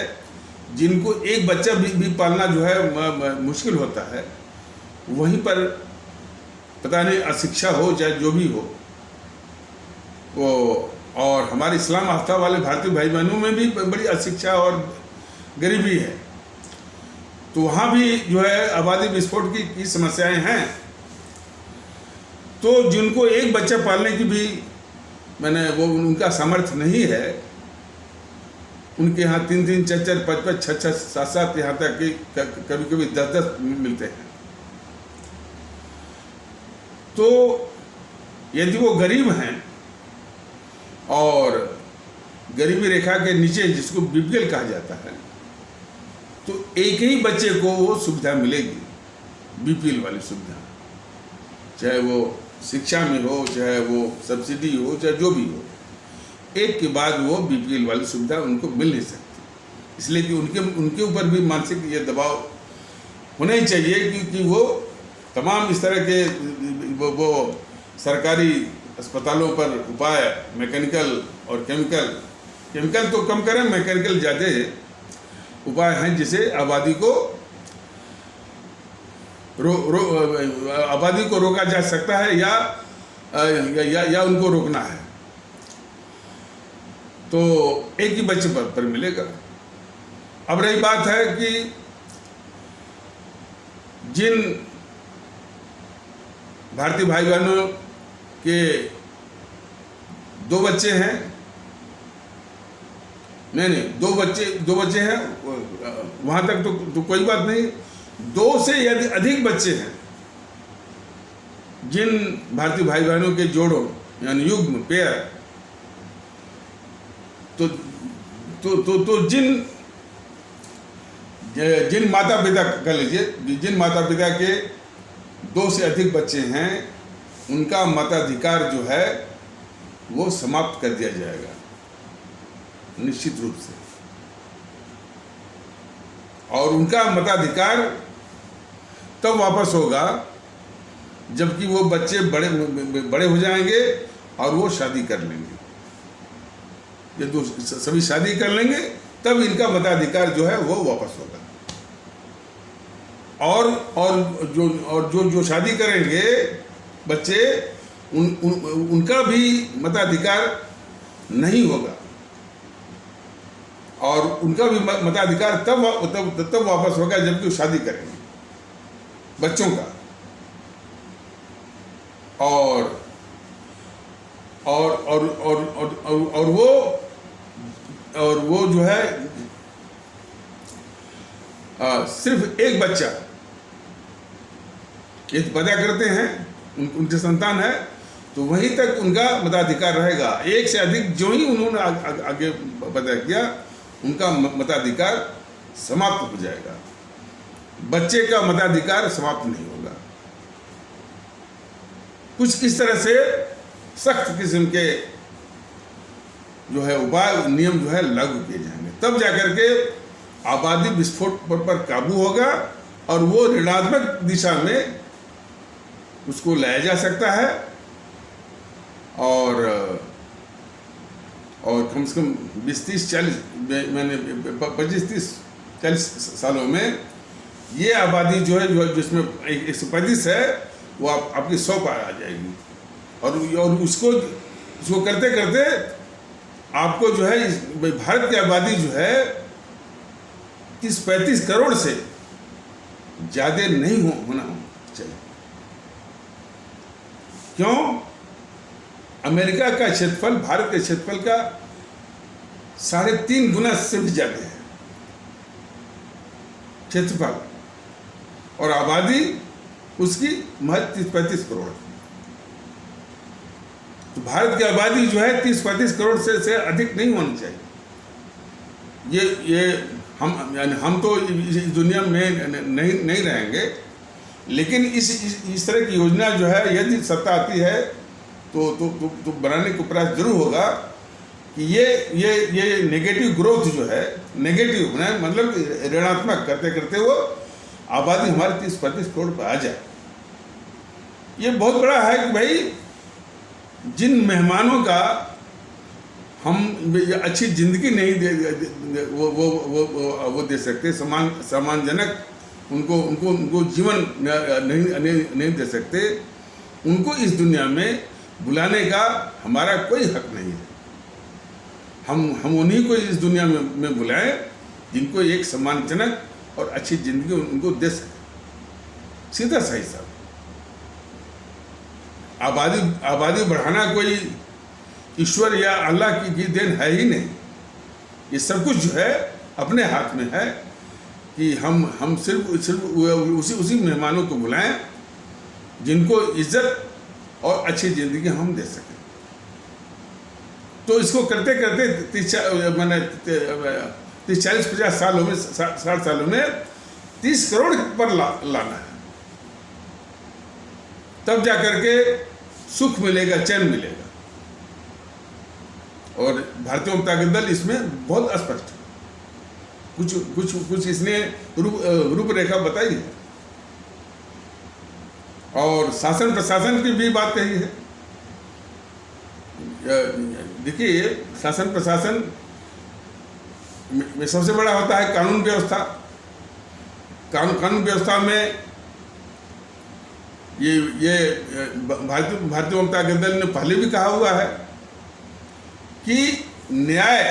जिनको एक बच्चा भी पालना जो है मुश्किल होता है। वहीं पर पता नहीं अशिक्षा हो चाहे जो भी हो वो, और हमारे इस्लाम आस्था वाले भारतीय भाई बहनों में भी बड़ी अशिक्षा और गरीबी है, तो वहाँ भी जो है आबादी विस्फोट की समस्याएं हैं। तो जिनको एक बच्चा पालने की भी वो उनका सामर्थ्य नहीं है, उनके यहाँ 3-3, 4-4, 5-5, 6-6, 7-7 यहाँ तक कि कभी 10-10 मिलते हैं। तो यदि वो गरीब हैं और गरीबी रेखा के नीचे जिसको बीपीएल कहा जाता है, तो एक ही बच्चे को वो सुविधा मिलेगी, बीपीएल वाली सुविधा, चाहे वो शिक्षा में हो, चाहे वो सब्सिडी हो, चाहे जो भी हो, एक के बाद वो बीपीएल वाली सुविधा उनको मिल नहीं सकती। इसलिए कि उनके ऊपर भी मानसिक ये दबाव होना ही चाहिए क्योंकि वो तमाम इस तरह के वो सरकारी अस्पतालों पर उपाय मैकेनिकल और केमिकल तो कम करें, मैकेनिकल ज़्यादा उपाय हैं जिसे आबादी को आबादी को रोका जा सकता है या उनको रोकना है। तो एक ही बच्चे पर मिलेगा। अब रही बात है कि जिन भारतीय भाई बहनों के 2 बच्चे हैं, नहीं 2 बच्चे हैं, वहां तक तो कोई बात नहीं। 2 से यदि अधिक बच्चे हैं जिन भारतीय भाई बहनों के जोड़ों यानी युग्म पेयर, तो जिन माता पिता कह लीजिए, जिन माता पिता के 2 से अधिक बच्चे हैं उनका मताधिकार जो है वो समाप्त कर दिया जाएगा निश्चित रूप से, और उनका मताधिकार तब वापस होगा जबकि वो बच्चे बड़े हो जाएंगे और वो शादी कर लेंगे। जब सभी शादी कर लेंगे तब इनका मताधिकार जो है वो वापस होगा। और जो शादी करेंगे बच्चे उनका भी मताधिकार नहीं होगा। और उनका भी मताधिकार तब वापस होगा जबकि वो शादी करेंगे बच्चों का। और और और और और, और, और वो जो है सिर्फ एक बच्चा यदि पैदा करते हैं, उनके संतान है, तो वहीं तक उनका मताधिकार रहेगा। एक से अधिक जो ही उन्होंने आगे पैदा किया, उनका मताधिकार समाप्त हो जाएगा। बच्चे का मताधिकार समाप्त नहीं होगा। कुछ इस तरह से सख्त किस्म के जो है उपाय, नियम जो है लागू किए जाएंगे, तब जाकर के आबादी विस्फोट पर काबू होगा और वो ऋणात्मक दिशा में उसको लाया जा सकता है। और कम से कम 20-30-40 मैंने 25-30-40 सालों में ये आबादी जो है, जो जिसमें 135 है, वो आपकी 100 पर आ जाएगी। और उसको करते करते आपको जो है भारत की आबादी जो है 30-35 करोड़ से ज़्यादा नहीं होना चाहिए। क्यों? अमेरिका का क्षेत्रफल भारत के क्षेत्रफल का 3.5 गुना से भी ज़्यादा है क्षेत्रफल, और आबादी उसकी महज 30-35 करोड़। तो भारत की आबादी जो है 30-35 करोड़ से अधिक नहीं होनी चाहिए। ये हम तो इस दुनिया में नहीं रहेंगे, लेकिन इस तरह की योजना जो है यदि सत्ता आती है तो बनाने का प्रयास जरूर होगा कि ये नेगेटिव ग्रोथ जो है, नेगेटिव मतलब ऋणात्मक करते करते वो आबादी हमारे 30-35 करोड़ पर आ जाए। ये बहुत बड़ा है कि भाई जिन मेहमानों का हम अच्छी जिंदगी नहीं वो दे सकते, सम्मानजनक उनको जीवन नहीं दे सकते, उनको इस दुनिया में बुलाने का हमारा कोई हक नहीं है। हम उन्हीं को इस दुनिया में बुलाएं जिनको एक सम्मानजनक और अच्छी जिंदगी उनको दे सके। सीधा सही साहब, आबादी बढ़ाना कोई ईश्वर या अल्लाह की देन है ही नहीं। ये सब कुछ जो है अपने हाथ में है कि हम सिर्फ उसी मेहमानों को बुलाएं जिनको इज्जत और अच्छी ज़िंदगी हम दे सकें। तो इसको करते करते 30-40-50 सालों में, 60 सालों में 30 करोड़ पर लाना है, तब जाकर के सुख मिलेगा, चैन मिलेगा। और भारतीय जनता दल इसमें बहुत स्पष्ट है। कुछ इसने रूपरेखा बताई है और शासन प्रशासन की भी बात कही है। देखिए, शासन प्रशासन में सबसे बड़ा होता है कानून व्यवस्था। कानून व्यवस्था में ये भारतीय जनता दल ने पहले भी कहा हुआ है कि न्याय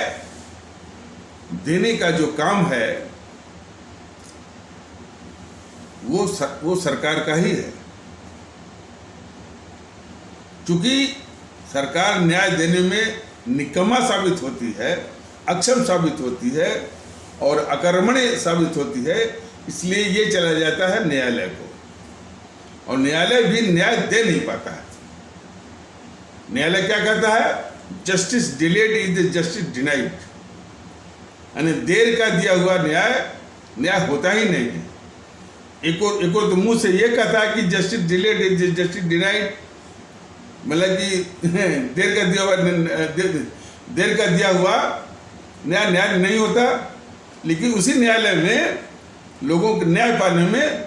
देने का जो काम है वो सरकार का ही है। चूंकि सरकार न्याय देने में निकम्मा साबित होती है, अक्षम साबित होती है और अकर्मण्य साबित होती है, इसलिए ये चला जाता है न्यायालय को, और न्यायालय भी न्याय दे नहीं पाता है। न्यायालय क्या कहता है? Justice delayed is justice denied, यानी देर का दिया हुआ न्याय होता ही नहीं है। एक और तो मुंह से ये कहता है कि justice delayed is justice denied, मतलब कि देर का दिया हुआ न्याय नहीं होता, लेकिन उसी न्यायालय में लोगों को न्याय पाने में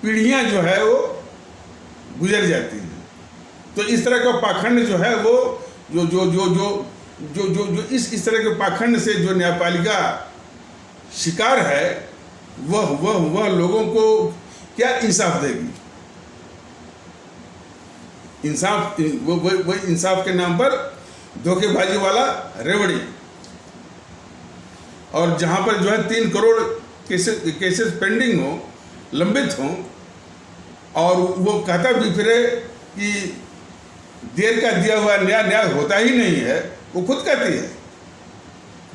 पीढ़ियां जो है वो गुजर जाती हैं। तो इस तरह का पाखंड जो है वो जो इस तरह के पाखंड से जो न्यायपालिका शिकार है, वह लोगों को क्या इंसाफ देगी? इंसाफ वो इंसाफ के नाम पर धोखेबाजी वाला रेवड़ी। और जहाँ पर जो है 3 करोड़ केसेस पेंडिंग हो, लंबित हों, और वो कहता भी फिरे कि देर का दिया हुआ न्याय होता ही नहीं है। वो खुद कहती है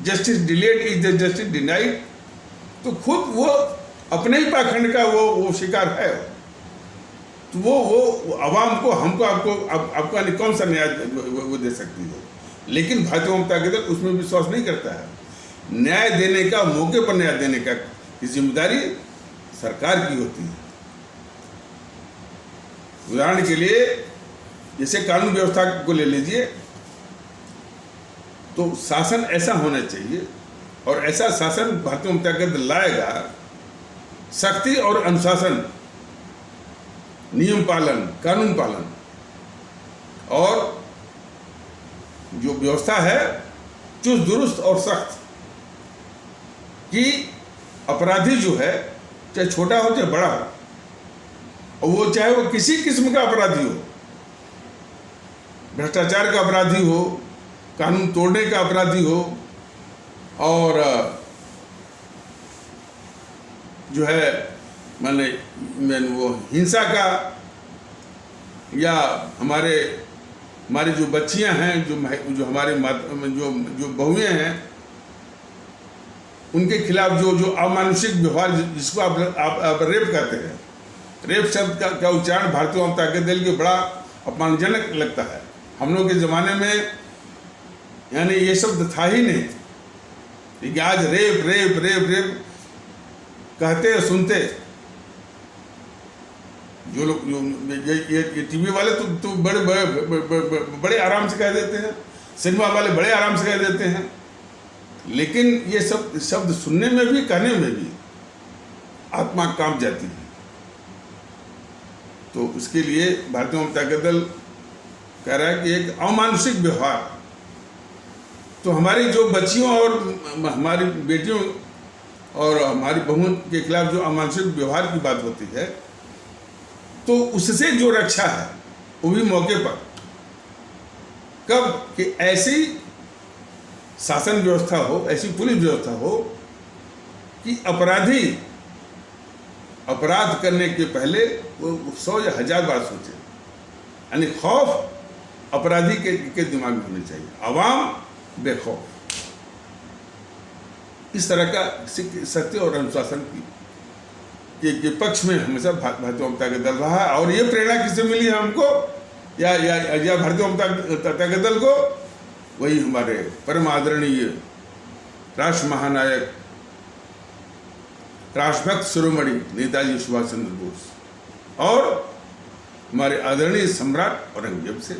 justice delayed is the justice denied. तो खुद वो अपने ही पाखंड का वो शिकार है। तो वो आवाम को, हमको, आपको कौन सा न्याय वो दे सकती है? लेकिन भारतीय जनता दल उसमें विश्वास नहीं करता है। न्याय देने का, मौके पर न्याय देने का की जिम्मेदारी सरकार की होती है। उदाहरण के लिए जैसे कानून व्यवस्था को ले लीजिए, तो शासन ऐसा होना चाहिए, और ऐसा शासन भारतीय जनता दल लाएगा, सख्ती और अनुशासन, नियम पालन, कानून पालन, और जो व्यवस्था है चुस्त दुरुस्त और सख्त, कि अपराधी जो है चाहे छोटा हो चाहे बड़ा हो, और वो चाहे वो किसी किस्म का अपराधी हो, भ्रष्टाचार का अपराधी हो, कानून तोड़ने का अपराधी हो, और जो है मैंने वो हिंसा का, या हमारे जो बच्चियां हैं, जो हमारे जो बहुएं हैं, उनके खिलाफ जो अमानुषिक व्यवहार, जिसको आप रेप कहते हैं, रेप शब्द का उच्चारण भारतीय जनता दल के बड़ा अपमानजनक लगता है। हम लोग के ज़माने में यानी ये शब्द था ही नहीं, लेकिन आज रेप रेप रेप रेप कहते सुनते जो लोग, ये टीवी वाले तो बड़े आराम से कह देते हैं, सिनेमा वाले बड़े आराम से कह देते हैं, लेकिन ये सब शब्द सुनने में भी, कहने में भी आत्मा कांप जाती है। तो उसके लिए भारतीय जनता दल कह रहा है कि एक अमानुषिक व्यवहार, तो हमारी जो बच्चियों और हमारी बेटियों और हमारी बहुओं के खिलाफ जो अमानुषिक व्यवहार की बात होती है, तो उससे जो रक्षा है वो भी मौके पर, कब कि ऐसी शासन व्यवस्था हो, ऐसी पुलिस व्यवस्था हो कि अपराधी अपराध करने के पहले वो 100 या 1000 बार सोचे। यानी खौफ अपराधी के दिमाग में होना चाहिए, आवाम बेखौफ। इस तरह का सत्य और अनुशासन के पक्ष में हमेशा भारतीय जनता दल रहा है। और ये प्रेरणा किससे मिली है हमको, या भारतीय जनता दल को? वही हमारे परम आदरणीय राष्ट्र महानायक, राष्ट्रभक्त शिरोमणि नेताजी सुभाष चंद्र बोस और हमारे आदरणीय सम्राट औरंगजेब से,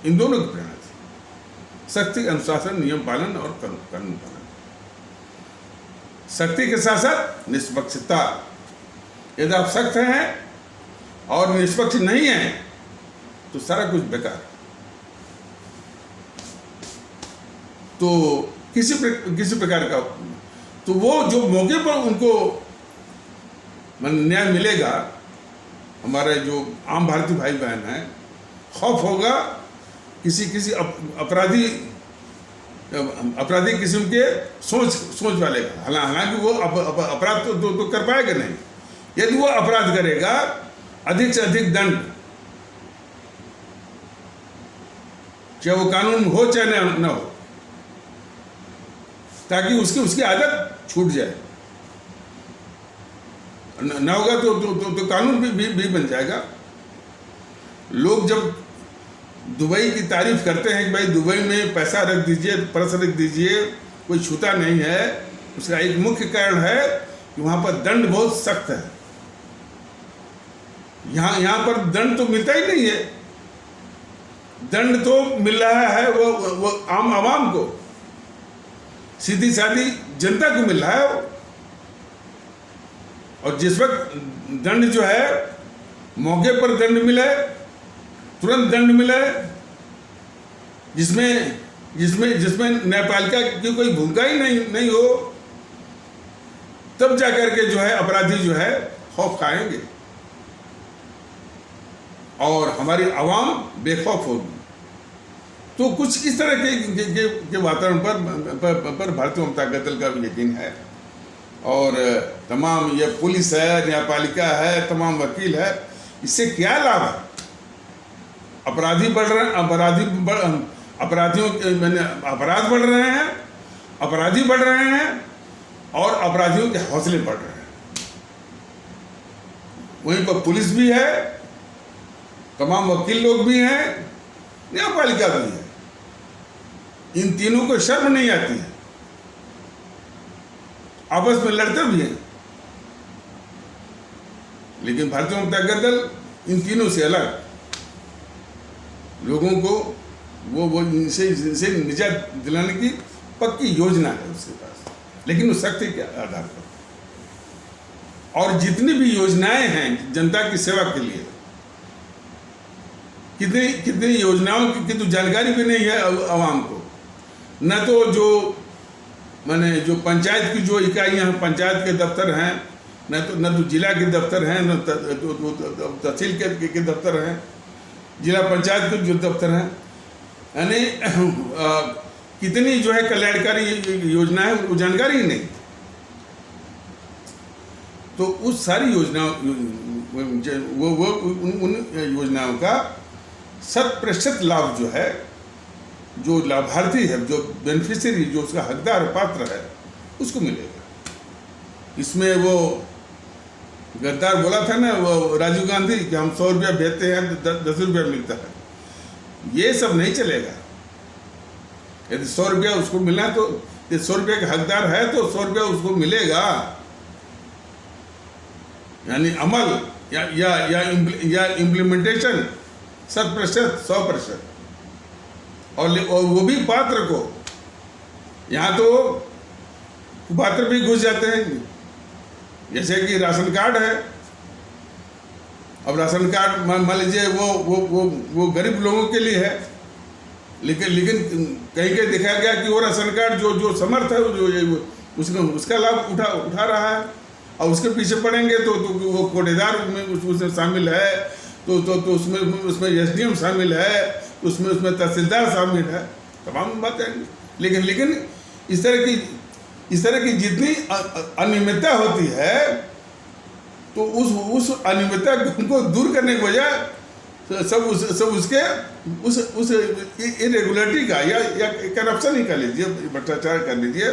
इन दोनों की प्रेरणा थी। सख्ती, अनुशासन, नियम पालन और कानून पालन। सख्ती के साथ साथ निष्पक्षता। यदि आप सख्त हैं और निष्पक्ष नहीं हैं तो सारा कुछ बेकार। तो किसी प्रकार का, तो वो जो मौके पर उनको न्याय मिलेगा, हमारे जो आम भारतीय भाई बहन हैं, खौफ होगा किसी अपराधी किस्म के सोच वाले का। हालांकि वो अपराध तो कर पाएगा नहीं। यदि वो अपराध करेगा, अधिक से अधिक दंड, चाहे वो कानून हो चाहे न हो, ताकि उसकी आदत छूट जाए। न होगा तो कानून भी बन जाएगा। लोग जब दुबई की तारीफ करते हैं कि भाई दुबई में पैसा रख दीजिए, पर्स रख दीजिए, कोई छूता नहीं है, उसका एक मुख्य कारण है कि वहाँ पर दंड बहुत सख्त है। यहाँ पर दंड तो मिलता ही नहीं है। दंड तो मिल रहा है वो आम आवाम को, सीधी सादी जनता को मिल रहा है। और जिस वक्त दंड जो है, मौके पर दंड मिले, तुरंत दंड मिले, जिसमें न्यायपालिका की कोई भूमिका ही नहीं हो, तब जाकर के जो है अपराधी जो है खौफ खाएंगे और हमारी आवाम बेखौफ होगी। तो कुछ इस तरह के वातावरण पर भारतीय जनता दल का भी यकीन है। और तमाम ये पुलिस है, न्यायपालिका है, तमाम वकील है, इससे क्या लाभ है? अपराधी बढ़ रहे हैं, अपराधियों मैंने अपराध बढ़ रहे हैं, अपराधी बढ़ रहे हैं और अपराधियों के हौसले बढ़ रहे हैं। वहीं पर पुलिस भी है, तमाम वकील लोग भी हैं, न्यायपालिका भी है। इन तीनों को शर्म नहीं आती है, आपस में लड़ते भी हैं। लेकिन भारतीय जनता दल इन तीनों से अलग, लोगों को वो इनसे निजात दिलाने की पक्की योजना है उसके पास, लेकिन उस शक्ति के आधार पर। और जितनी भी योजनाएं हैं जनता की सेवा के लिए, कितनी योजनाओं की तो जानकारी भी नहीं है आवाम को। न तो जो माने जो पंचायत की जो इकाइयाँ हैं, पंचायत के दफ्तर हैं, न तो जिला के दफ्तर हैं, न तहसील के दफ्तर हैं, जिला पंचायत के जो दफ्तर हैं, यानी कितनी जो है कल्याणकारी योजना है वो जानकारी ही नहीं। तो उस सारी योजनाओं उन योजनाओं का 100% लाभ जो है, जो लाभार्थी है, जो बेनिफिशियरी, जो उसका हकदार पात्र है, उसको मिलेगा। इसमें वो गद्दार बोला था ना, वो राजीव गांधी, कि हम 100 रुपया भेजते हैं 10 रुपया मिलता है। ये सब नहीं चलेगा। यदि 100 रुपया उसको मिलना है तो ये 100 रुपये का हकदार है तो 100 रुपया उसको मिलेगा। यानी अमल या इम्प्लीमेंटेशन 100%। और वो भी पात्र को। यहाँ तो पात्र भी घुस जाते हैं, जैसे कि राशन कार्ड है। अब राशन कार्ड मान लीजिए वो गरीब लोगों के लिए है, लेकिन कहीं कहीं देखा गया कि वो राशन कार्ड जो समर्थ है, जो उसका लाभ उठा रहा है, और उसके पीछे पड़ेंगे तो वो कोटेदार में उसमें शामिल है, तो उसमें एसडीएम शामिल है, उसमें तहसीलदार शामिल है, तमाम बातें। लेकिन इस तरह की जितनी अनियमितता होती है, तो उस अनियमितता को दूर करने के बजाय सब उसके उस इरेगुलरिटी का या करप्शन ही कर लीजिए, भ्रष्टाचार कर लीजिए,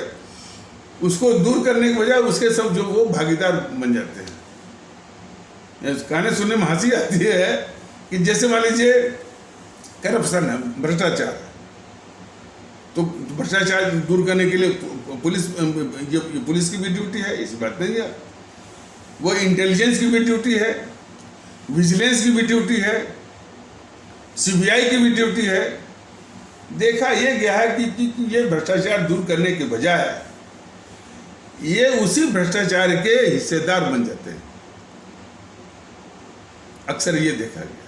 उसको दूर करने के बजाय उसके सब जो वो भागीदार बन जाते हैं। गाने सुनने में हंसी आती है कि जैसे मान लीजिए करप्शन है, भ्रष्टाचार है, तो भ्रष्टाचार दूर करने के लिए पुलिस की भी ड्यूटी है, ऐसी बात नहीं है। वो इंटेलिजेंस की भी ड्यूटी है, विजिलेंस की भी ड्यूटी है, सीबीआई की भी ड्यूटी है। देखा ये गया है कि ये भ्रष्टाचार दूर करने के बजाय ये उसी भ्रष्टाचार के हिस्सेदार बन जाते हैं। अक्सर ये देखा गया।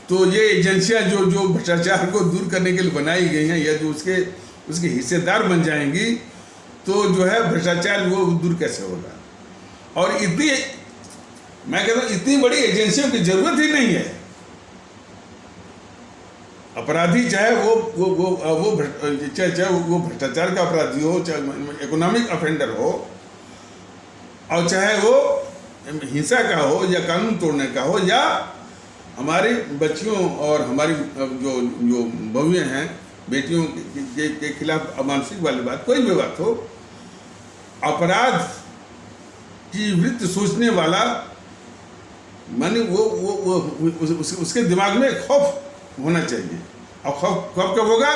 तो ये एजेंसियां जो भ्रष्टाचार को दूर करने के लिए बनाई गई हैं, या जो उसके हिस्सेदार बन जाएंगी, तो जो है भ्रष्टाचार वो दूर कैसे होगा। और मैं कहता हूँ इतनी बड़ी एजेंसियों की जरूरत ही नहीं है। अपराधी चाहे वो भ्रष्टाचार का अपराधी हो, चाहे इकोनॉमिक ऑफेंडर हो, और चाहे वो हिंसा का हो या कानून तोड़ने का हो, या हमारी बच्चियों और हमारी जो बहुएं हैं, बेटियों के खिलाफ अमानसिक वाली बात, कोई भी बात हो, अपराध की वृत्ति सोचने वाला, माने उसके दिमाग में खौफ होना चाहिए। और खौफ कब होगा?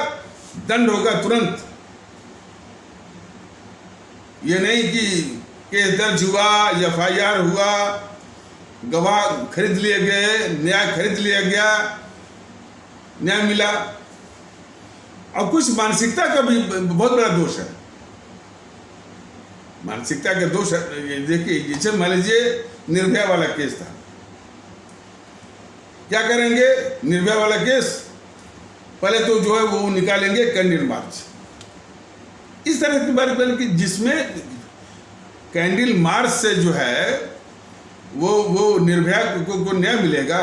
दंड होगा तुरंत। ये नहीं कि केस दर्ज हुआ, FIR हुआ, गवाह खरीद लिए गए, न्याय खरीद लिया गया, न्याय मिला। और कुछ मानसिकता का भी बहुत बड़ा दोष है। मानसिकता का दोष है। देखिए, जैसे मान लीजिए निर्भया वाला केस था, क्या करेंगे? निर्भया वाला केस पहले तो जो है वो निकालेंगे कैंडिल मार्च, इस तरह की बात कि जिसमें कैंडिल मार्च से जो है वो निर्भया को न्याय मिलेगा।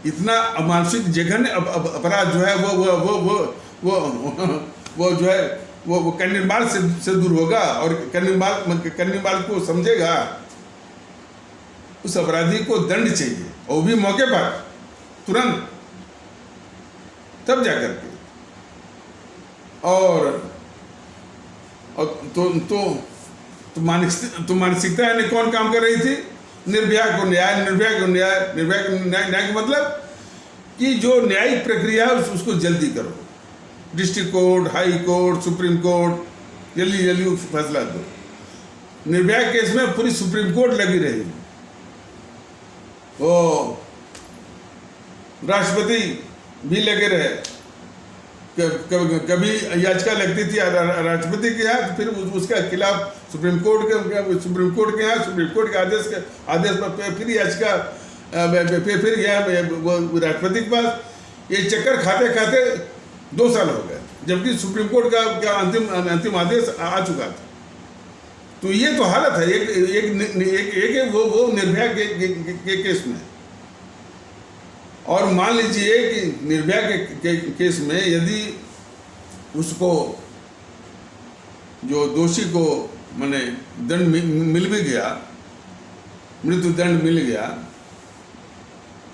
इतना मानसिक जघन्य अपराध जो है वो जो है वो कन्नीबाल से दूर होगा, और कन्नीबाल को समझेगा। उस अपराधी को दंड चाहिए, और वो भी मौके पर, तुरंत, तब जाकर के। और तो मानसिकता यानी कौन काम कर रही थी? निर्भया को न्याय, निर्भया को न्याय, निर्भया को न्याय का मतलब कि जो न्यायिक प्रक्रिया है उसको जल्दी करो। District court, high court, supreme court, जल्दी जल्दी फैसला दो। निर्भया केस में पूरी सुप्रीम कोर्ट लगी रही, वो राष्ट्रपति भी लगे रहे। कभी याचिका लगती थी राष्ट्रपति के यहाँ, फिर उसके खिलाफ सुप्रीम कोर्ट के यहाँ, सुप्रीम कोर्ट के आदेश पर फिर याचिका, फिर गया वो राष्ट्रपति के पास। ये चक्कर खाते खाते 2 साल हो गए, जबकि सुप्रीम कोर्ट का अंतिम आदेश आ चुका था। तो ये तो हालत है एक वो निर्भया के केस में। और मान लीजिए कि निर्भया के केस में यदि उसको, जो दोषी को माने दंड मिल भी गया, मृत्यु दंड मिल गया,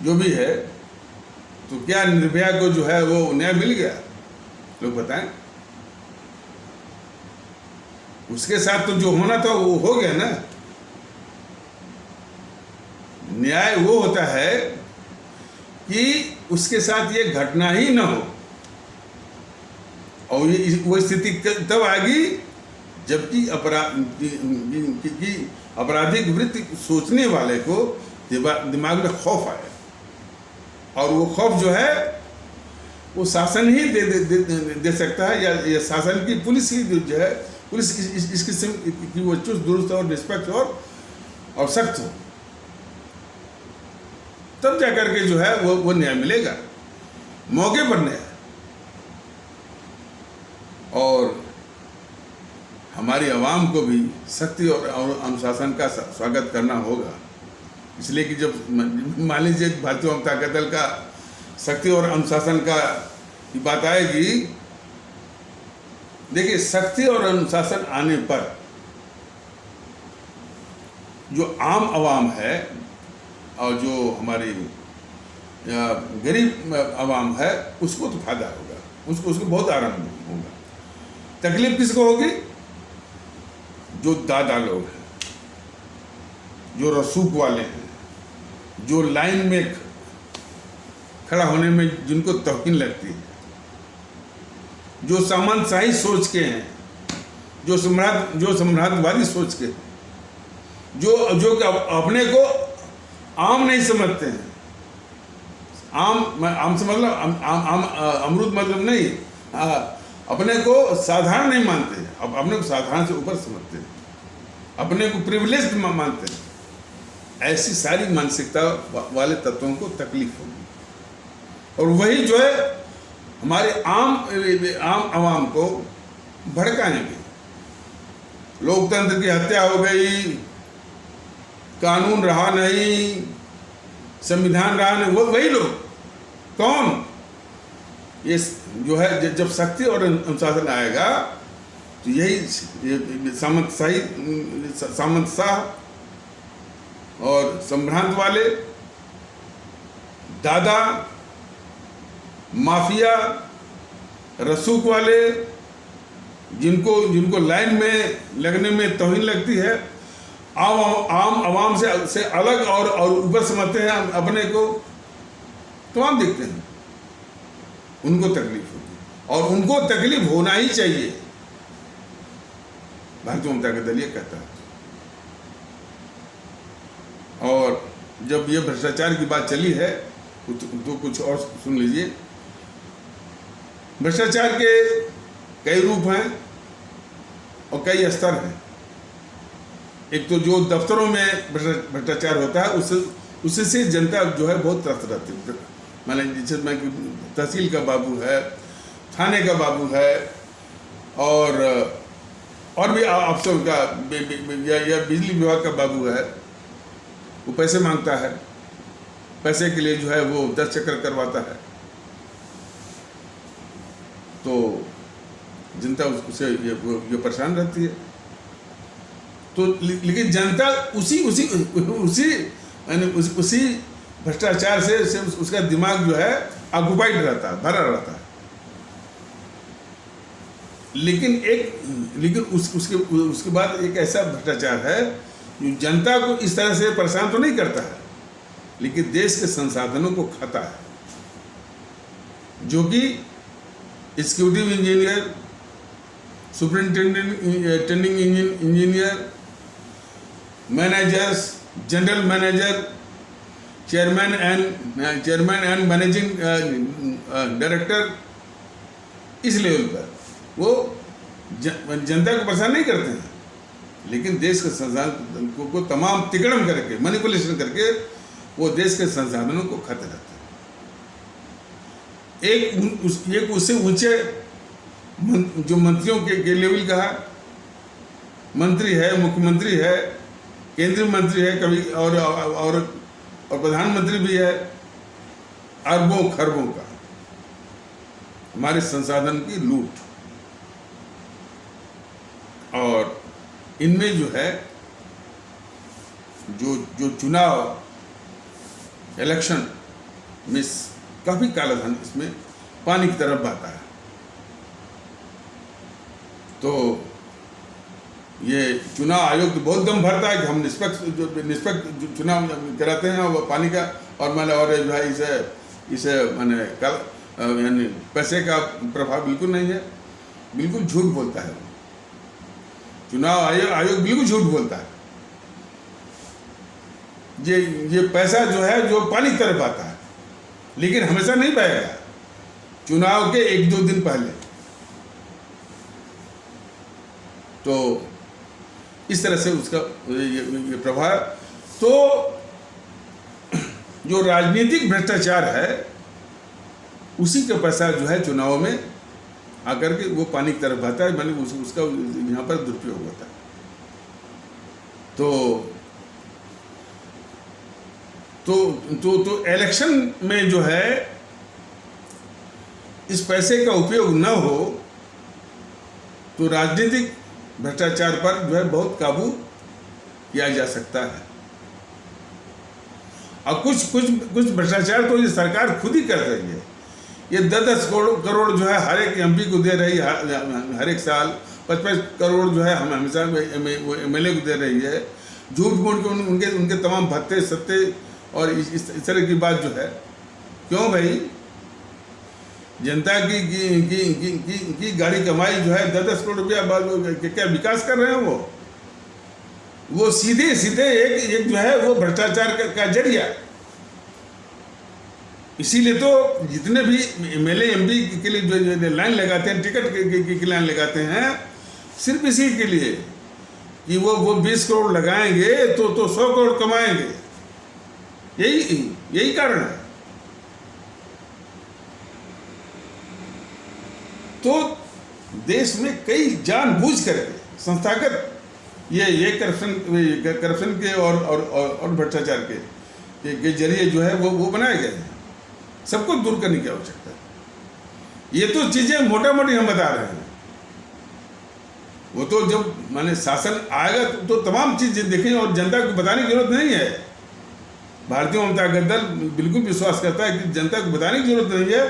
जो भी है, तो क्या निर्भया को जो है वो न्याय मिल गया? लोग बताएं। उसके साथ तो जो होना था वो हो गया ना। न्याय वो होता है कि उसके साथ ये घटना ही ना हो, और ये वो स्थिति तब आएगी जबकि आपराधिक वृत्ति सोचने वाले को दिमाग में खौफ आए, और वो खौफ जो है वो शासन ही दे सकता है, या शासन की पुलिस ही जो है, पुलिस इस किस्म की वो चुस्त दुरुस्त और निष्पक्ष और सख्त हो, तब जाकर के जो है वो न्याय मिलेगा, मौके पर न्याय। और हमारी आवाम को भी सख्ती और अनुशासन का स्वागत करना होगा, इसलिए कि जब मान लीजिए भारतीय जनता दल का सख्ती और अनुशासन का बात आएगी, देखिए सख्ती और अनुशासन आने पर जो आम आवाम है और जो हमारी गरीब आवाम है उसको तो फायदा होगा, उसको बहुत आराम होगा। तकलीफ किसको होगी? जो दादा लोग हैं, जो रसूख वाले हैं, जो लाइन में खड़ा होने में जिनको तौकीन लगती है, जो सामंतशाही सोच के हैं, जो सम्राटवादी सोच के, जो अपने को आम नहीं समझते हैं। आम से मतलब अमरूद मतलब नहीं, अपने को साधारण नहीं मानते हैं, अपने को साधारण से ऊपर समझते हैं, अपने को प्रिविलेज्ड मानते हैं। ऐसी सारी मानसिकता वाले तत्वों को तकलीफ होगी, और वही जो है हमारे आम आवाम को भड़काएंगे। लोकतंत्र की हत्या हो गई, कानून रहा नहीं, संविधान रहा नहीं, वही लोग कौन? ये जो है जब सख्ती और अनुशासन आएगा तो यही सामंतशाह और संभ्रांत वाले दादा, माफिया, रसूख वाले, जिनको लाइन में लगने में तौहीन लगती है, आम आवाम से अलग और ऊपर समझते हैं अपने को, तमाम देखते हैं, उनको तकलीफ होगी, और उनको तकलीफ होना ही चाहिए। भारतीय जनता दल ये कहता है। और जब ये भ्रष्टाचार की बात चली है तो कुछ और सुन लीजिए। भ्रष्टाचार के कई रूप हैं और कई स्तर हैं। एक तो जो दफ्तरों में भ्रष्टाचार होता है उससे से जनता जो है बहुत त्रस्त रहती है। माने जिसमें तहसील का बाबू है, थाने का बाबू है, और भी अफसर का या बिजली विभाग का बाबू है, वो पैसे मांगता है, पैसे के लिए जो है वो 10 चक्कर करवाता है, तो जनता उससे ये परेशान रहती है। तो लेकिन जनता उसी भ्रष्टाचार से उसका दिमाग जो है ऑक्युपाइड रहता है, भरा रहता है। लेकिन उसके बाद एक ऐसा भ्रष्टाचार है जो जनता को इस तरह से परेशान तो नहीं करता है, लेकिन देश के संसाधनों को खाता है, जो कि executive engineer, superintending engineer, managers, general manager, chairman and managing director, इस लेवल पर वो जनता को परेशान नहीं करते हैं, लेकिन देश के संसाधन को तमाम तिकड़म करके, मैनिपुलेशन करके वो देश के संसाधनों को खाते रहते हैं। एक उससे ऊंचे जो मंत्रियों के लेवल का मंत्री है, मुख्यमंत्री है, केंद्रीय मंत्री है कभी, और प्रधानमंत्री भी है, अरबों खरबों का हमारे संसाधन की लूट। और इनमें जो है जो चुनाव इलेक्शन में काफी कालाधन इसमें पानी की तरफ बहता है। तो ये चुनाव आयोग तो बहुत दम भरता है कि हम निष्पक्ष चुनाव कराते हैं और पानी का, और जो है इसे यानी पैसे का प्रभाव बिल्कुल नहीं है, बिल्कुल झूठ बोलता है। चुनाव आयोग बिल्कुल झूठ बोलता है। ये पैसा जो है जो पानी की तरफ आता है, लेकिन हमेशा नहीं पाएगा, चुनाव के 1-2 दिन पहले। तो इस तरह से उसका ये प्रभाव। तो जो राजनीतिक भ्रष्टाचार है उसी का पैसा जो है चुनाव में आकर के वो पानी की तरफ बहता है, मैंने उसका यहाँ पर दुरुपयोग होता है। तो इलेक्शन में जो है इस पैसे का उपयोग न हो तो राजनीतिक भ्रष्टाचार पर जो है बहुत काबू किया जा सकता है। और कुछ भ्रष्टाचार तो ये सरकार खुद ही कर रही है। ये 10-10 करोड़ जो है हर एक एमपी को दे रही है, हर एक साल 55 करोड़ जो है हम हमेशा एमएलए को दे रही है। झूठ मूठ के उनके तमाम भत्ते सत्ते और इस तरह की बात जो है। क्यों भाई, जनता की गाड़ी कमाई जो है 10-10 करोड़ रुपया क्या विकास कर रहे हैं वो सीधे एक जो है वो भ्रष्टाचार का जरिया। इसीलिए तो जितने भी एमएलए एमपी के लिए जो लाइन लगाते हैं, टिकट की लाइन लगाते हैं, सिर्फ इसी के लिए कि वो 20 करोड़ लगाएंगे तो 100 करोड़ कमाएंगे। यही कारण है। तो देश में कई जानबूझ करके संस्थागत ये करप्शन के और भ्रष्टाचार के जरिए जो है वो बनाए गए हैं। सबको दूर करने की आवश्यकता है। ये तो चीजें मोटा मोटी हम बता रहे हैं, वो तो जब माने शासन आएगा तो तमाम चीजें देखें और जनता को बताने की जरूरत नहीं है। भारतीय जनता दल बिल्कुल विश्वास करता है कि जनता को बताने की जरूरत नहीं है।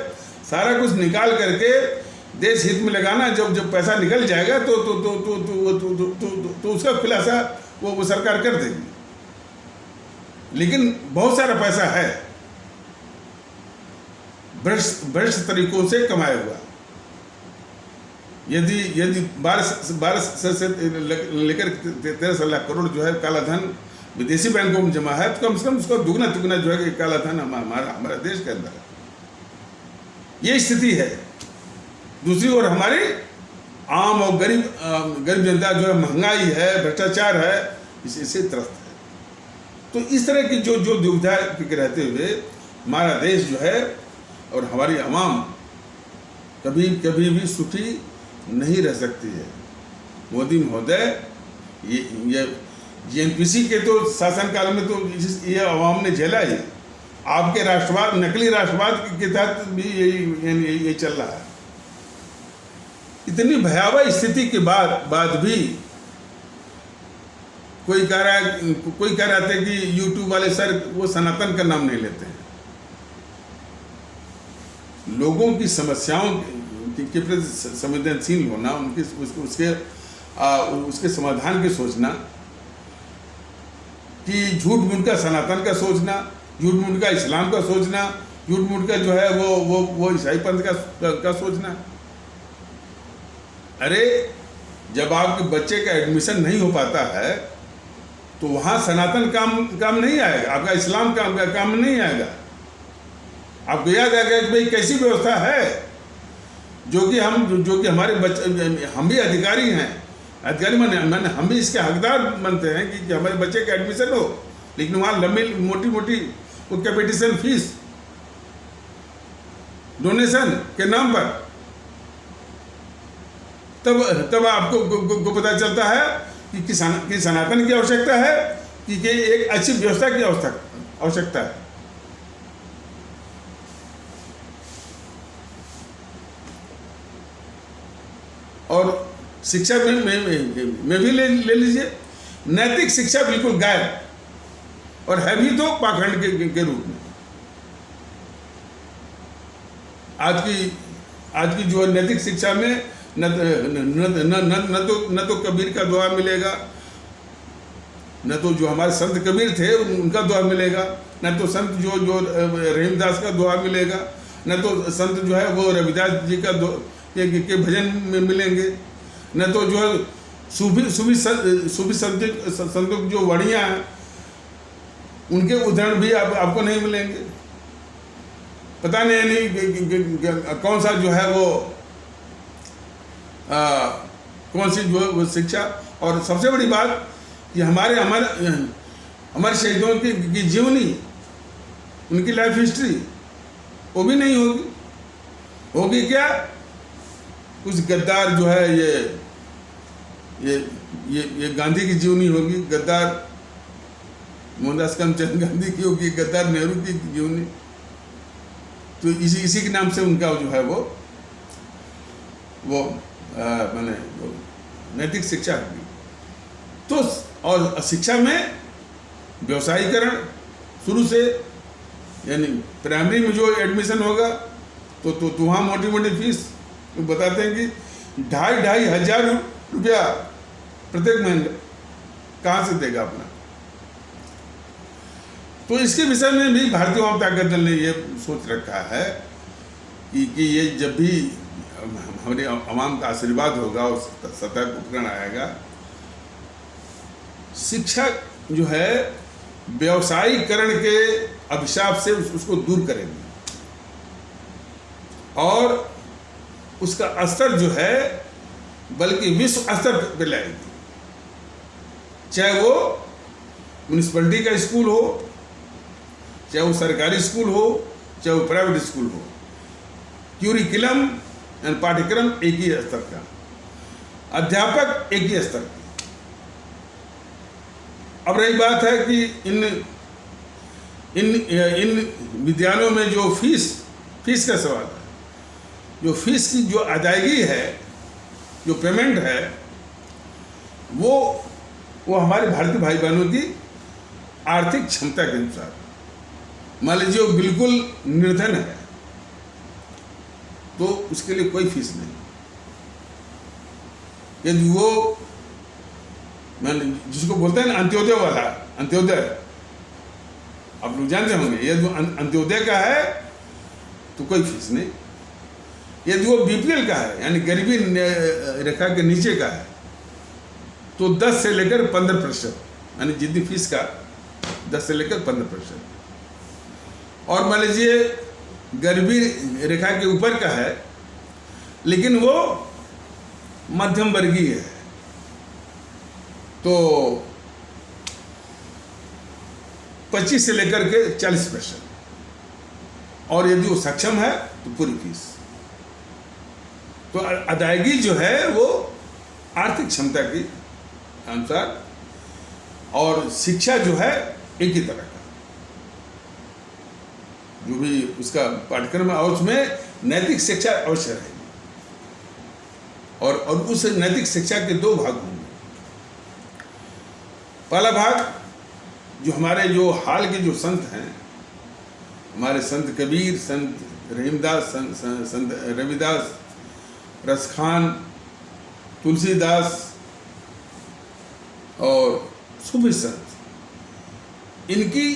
सारा कुछ निकाल करके देश हित में लगाना, जब पैसा निकल जाएगा तो उसका खुलासा वो सरकार कर देगी। लेकिन बहुत सारा पैसा है भ्रष्ट तरीकों से कमाया हुआ। यदि 12 से लेकर 13 लाख करोड़ जो है काला धन विदेशी बैंकों में जमा है, तो कम से कम उसका दुगना तिगुना जो है काला धन हमारे देश के अंदर है। ये स्थिति है। दूसरी ओर हमारी आम और गरीब जनता जो है महंगाई है, भ्रष्टाचार है, इससे त्रस्त है। तो इस तरह की जो दुविधा के रहते हुए हमारा देश जो है और हमारी आवाम कभी भी सुखी नहीं रह सकती है। मोदी महोदय ये जीएनपीसी के तो शासनकाल में तो ये आवाम ने झेला ही, आपके राष्ट्रवाद, नकली राष्ट्रवाद के तहत भी यही चल रहा है। इतनी भयावह स्थिति के बाद भी कोई कह रहा था कि यूट्यूब वाले सर वो सनातन का नाम नहीं लेते हैं। लोगों की समस्याओं के प्रति संवेदनशील होना, उसके समाधान की सोचना, कि झूठ मूठ का सनातन का सोचना, झूठ मूठ का इस्लाम का सोचना, झूठ मूठ का जो है वो ईसाई पंथ का सोचना। अरे जब आपके बच्चे का एडमिशन नहीं हो पाता है तो वहाँ सनातन काम नहीं आएगा, आपका इस्लाम काम नहीं आएगा। आपको याद आएगा कि भाई कैसी व्यवस्था है, जो कि हमारे बच्चे, हम भी अधिकारी हैं, अधिकारी माने हम भी इसके हकदार बनते हैं कि हमारे बच्चे का एडमिशन हो, लेकिन वहाँ लंबी मोटी वो कैपिटेशन फीस डोनेशन के नाम पर, तब आपको पता चलता है कि सनातन की आवश्यकता है कि एक अच्छी व्यवस्था की आवश्यकता है। और शिक्षा में भी ले लीजिए, नैतिक शिक्षा बिल्कुल गायब, और है भी तो पाखंड के रूप में। आज की जो नैतिक शिक्षा में न तो कबीर का दुआ मिलेगा, न तो जो हमारे संत कबीर थे उनका दुआ मिलेगा, न तो संत जो रहीमदास का दुआ मिलेगा, न तो संत जो है वो रविदास जी के भजन में मिलेंगे, न तो जो है सूफी संतों की जो वाणियाँ हैं उनके उदाहरण भी आपको नहीं मिलेंगे। पता नहीं कौन सा जो है वो कौन सी जो है वो शिक्षा। और सबसे बड़ी बात कि हमारे शहीदों की जीवनी, उनकी लाइफ हिस्ट्री वो भी नहीं होगी क्या? कुछ गद्दार जो है ये गांधी की जीवनी होगी, गद्दार मोहनदास करमचंद गांधी की होगी, गद्दार नेहरू की जीवनी, तो इसी के नाम से उनका जो है वो माने नैतिक शिक्षा होगी। तो और शिक्षा में व्यवसायीकरण शुरू से, यानी प्राइमरी में जो एडमिशन होगा तो वहाँ मोटी फीस बताते हैं कि 2,500 रुपया प्रत्येक महीने कहाँ से देगा अपना। तो इसके विषय में भी भारतीय वामपंथी ताकत दल ने ये सोच रखा है कि ये जब भी हमारे आवाम का आशीर्वाद होगा और सतह उपकरण आएगा, शिक्षा जो है व्यवसायीकरण के अभिशाप से उसको दूर करेंगे और उसका स्तर जो है बल्कि विश्व स्तर पर लाएगी। चाहे वो म्यूनिसिपैलिटी का स्कूल हो, चाहे वो सरकारी स्कूल हो, चाहे वो प्राइवेट स्कूल हो, क्यूरिकुलम यानी पाठ्यक्रम एक ही स्तर का, अध्यापक एक ही स्तर के। अब रही बात है कि इन विद्यालयों में जो फीस का सवाल है, जो फीस की जो अदायगी है, जो पेमेंट है, वो हमारे भारतीय भाई बहनों की आर्थिक क्षमता के अनुसार। मान लीजिए वो बिल्कुल निर्धन है तो उसके लिए कोई फीस नहीं। यदि वो जिसको बोलते हैं ना अंत्योदय वाला, अंत्योदय आप लोग जानते होंगे, यदि अंत्योदय का है तो कोई फीस नहीं। यदि वो बीपीएल का है यानी गरीबी रेखा के नीचे का है तो 10 से लेकर 15%, यानी जितनी फीस का 10 से लेकर 15%। और मान लीजिए गरीबी रेखा के ऊपर का है लेकिन वो मध्यम वर्गीय है तो 25 से लेकर के 40%। और यदि वो सक्षम है तो पूरी फीस। तो अदायगी जो है वो आर्थिक क्षमता के अनुसार, और शिक्षा जो है एक ही तरह का। जो भी उसका पाठ्यक्रम है, और उसमें नैतिक शिक्षा अवश्य रहेगी। और उस नैतिक शिक्षा के दो भाग होंगे। पहला भाग जो हमारे जो हाल के जो संत हैं, हमारे संत कबीर, संत रहीमदास, संत रविदास, रसखान, तुलसीदास और सूफी संत, इनकी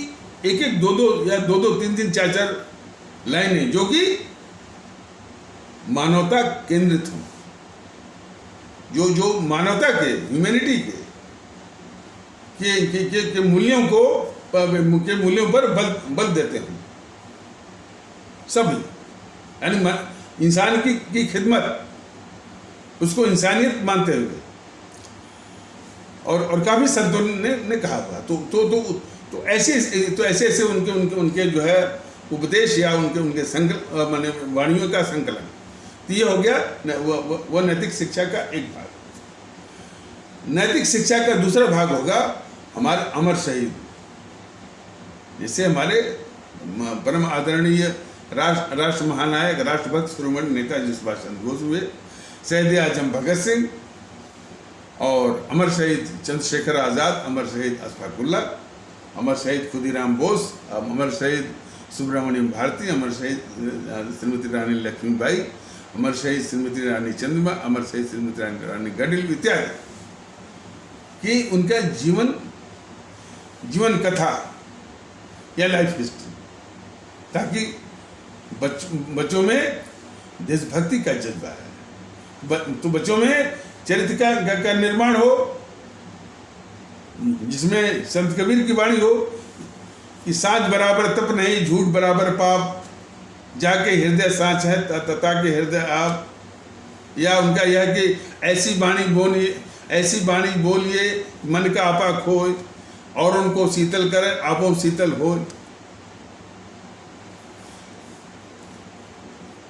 एक एक दो दो तीन तीन चार चार लाइनें जो कि मानवता केंद्रित हों, जो मानवता के, ह्यूमैनिटी के मूल्यों को, के मूल्यों पर बल देते हैं सभी, यानी इंसान की खिदमत, उसको इंसानियत मानते हुए। और काफी संतों ने कहा हुआ, तो ऐसे उनके जो है उपदेश या उनके संकल्प, माने वाणियों का संकलन। तो ये हो गया वो नैतिक शिक्षा का एक भाग। नैतिक शिक्षा का दूसरा भाग होगा हमारे अमर शहीद, जिससे हमारे परम आदरणीय राष्ट्र महानायक, राष्ट्रभक्त, शिरोमणि नेताजी सुभाष चंद्र बोस हुए, शहीद आजम भगत सिंह, और अमर शहीद चंद्रशेखर आज़ाद, अमर शहीद अशफाकुल्ला, अमर शहीद खुदीराम बोस, अमर शहीद सुब्रमण्यम भारती, अमर शहीद श्रीमती रानी लक्ष्मीबाई, अमर शहीद श्रीमती रानी चंद्रमा, अमर शहीद श्रीमती रानी गडिल इत्यादि कि उनका जीवन कथा या लाइफ हिस्ट्री, ताकि बच्चों में देशभक्ति का जज्बा है, तो बच्चों में चरित्र का निर्माण हो, जिसमें संत कबीर की वाणी हो कि साँच बराबर तप नहीं, झूठ बराबर पाप, जाके हृदय साँच है ताकि हृदय आप, या उनका यह कि ऐसी बाणी बोलिए मन का आपा खोए, और उनको शीतल करे आपो शीतल हो।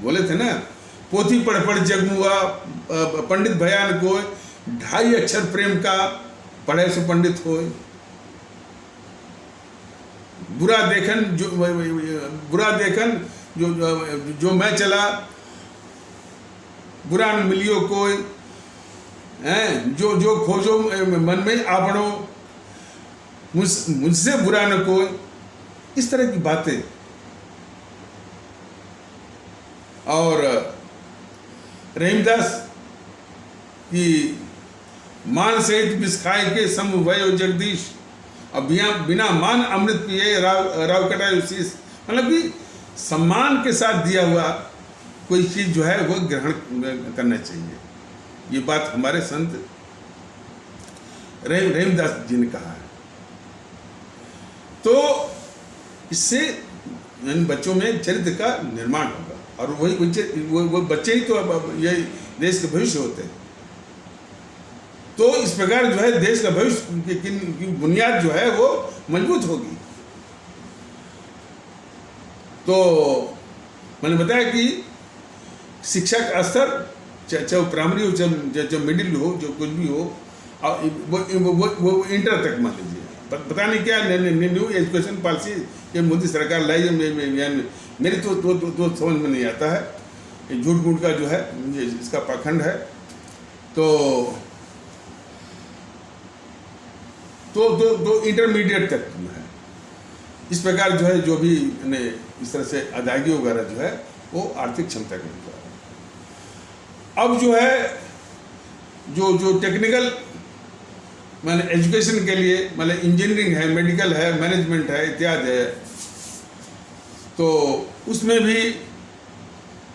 बोले थे ना, पोथी पढ़ पढ़ जगमुआ पंडित भयान कोय, 2.5 अक्षर प्रेम का पढ़े सो पंडित होय। बुरा देखन जो मैं चला, बुरा न मिलियो कोई, जो खोजो मन में आपनो, मुझसे बुरा न कोई। इस तरह की बातें। और रहीमदास की मान सहित बिस्खाए के सम भयो जगदीश, अब बिना मान अमृत पिए राव कटाए शीश। मतलब कि सम्मान के साथ दिया हुआ कोई चीज जो है वो ग्रहण करना चाहिए। ये बात हमारे संत रहीमदास जी ने कहा है। तो इससे बच्चों में चरित्र का निर्माण होगा, और वो बच्चे ही तो ये देश के भविष्य होते हैं। तो इस प्रकार जो है देश का भविष्य की बुनियाद जो है वो मजबूत होगी। तो मैंने बताया कि शिक्षा का स्तर चाहे वो प्राइमरी हो, चाहे मिडिल हो, जो कुछ भी हो, वो इंटर तक मान लीजिए। पता नहीं क्या न्यू एजुकेशन पॉलिसी ये मोदी सरकार लाई है, मेरी तो समझ में नहीं आता है। ये झूठ मूठ का जो है इसका पाखंड है। तो इंटरमीडिएट तक जो है इस प्रकार जो है, जो भी इस तरह से अदायगी वगैरह जो है वो आर्थिक क्षमता के अनुसार है। अब जो है जो टेक्निकल मैंने एजुकेशन के लिए, मतलब इंजीनियरिंग है, मेडिकल है, मैनेजमेंट है इत्यादि है, तो उसमें भी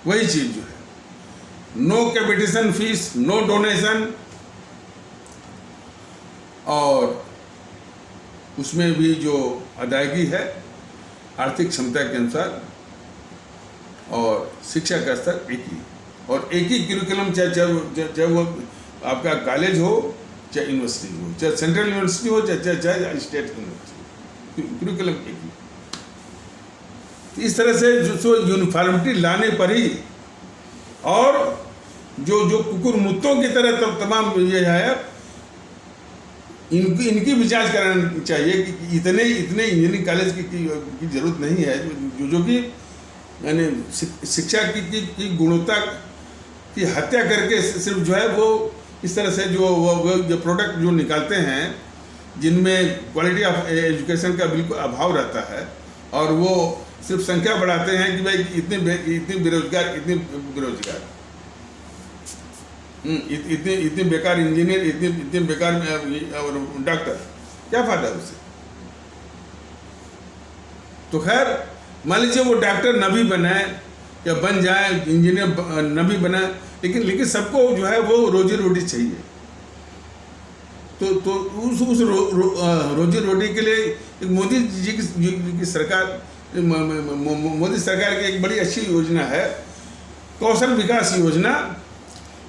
वही चीज जो है, no capitation fees, no donation, और उसमें भी जो अदायगी है आर्थिक क्षमता के अनुसार, और शिक्षा का स्तर एक ही, और एक ही करिकुलम, चाहे वो आपका कॉलेज हो, चाहे यूनिवर्सिटी हो, चाहे सेंट्रल यूनिवर्सिटी हो, चाहे स्टेट यूनिवर्सिटी, करिकुलम एक ही। इस तरह से जो यूनिफॉर्मिटी लाने पर ही, और जो कुकुर मुत्तों की तरह तमाम ये है इनकी भी जांच करानी चाहिए कि इतने इंजीनियरिंग कॉलेज की जरूरत नहीं है जो कि यानी शिक्षा की गुणवत्ता की हत्या करके सिर्फ जो है वो इस तरह से जो प्रोडक्ट जो निकालते हैं जिनमें क्वालिटी ऑफ एजुकेशन का बिल्कुल अभाव रहता है, और वो सिर्फ संख्या बढ़ाते हैं कि भाई इतने बेरोजगार, इतने बेकार इंजीनियर, इतने बेकार डॉक्टर, क्या फायदा उससे। तो खैर मान लीजिए वो डॉक्टर न भी बनाए या बन जाए, इंजीनियर न भी बनाए, लेकिन सबको जो है वो रोजी रोटी चाहिए। तो उस रोजी रोटी के लिए मोदी जी की सरकार, मोदी सरकार की एक बड़ी अच्छी योजना है कौशल विकास योजना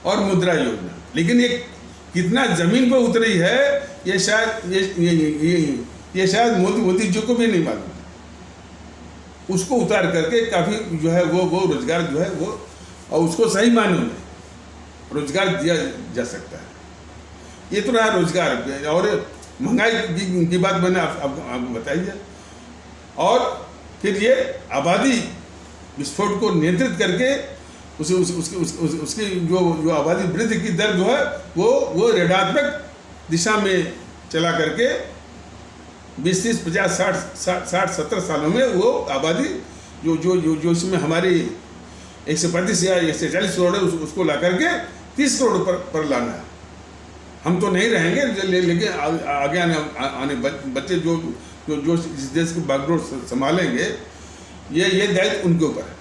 और मुद्रा योजना। लेकिन ये कितना जमीन पर उतरी है ये शायद मोदी जी को भी नहीं मालूम। उसको उतार करके काफ़ी जो है वो रोजगार जो है वो, और उसको सही मायनों में रोजगार दिया जा सकता है। ये तो रहा रोजगार। और महंगाई की बात मैंने आपको बताई है। और फिर ये आबादी विस्फोट को नियंत्रित करके उसकी जो आबादी वृद्धि की दर जो है वो ऋणात्मक दिशा में चला करके 20, 30, 50, 60, 70 सालों में वो आबादी जो इसमें हमारी 135 या 140 करोड़ है उसको ला करके 30 करोड़ पर लाना है। हम तो नहीं रहेंगे, लेकिन आगे आने बच्चे जो इस देश की बागडोर संभालेंगे, ये दायित्व उनके ऊपर है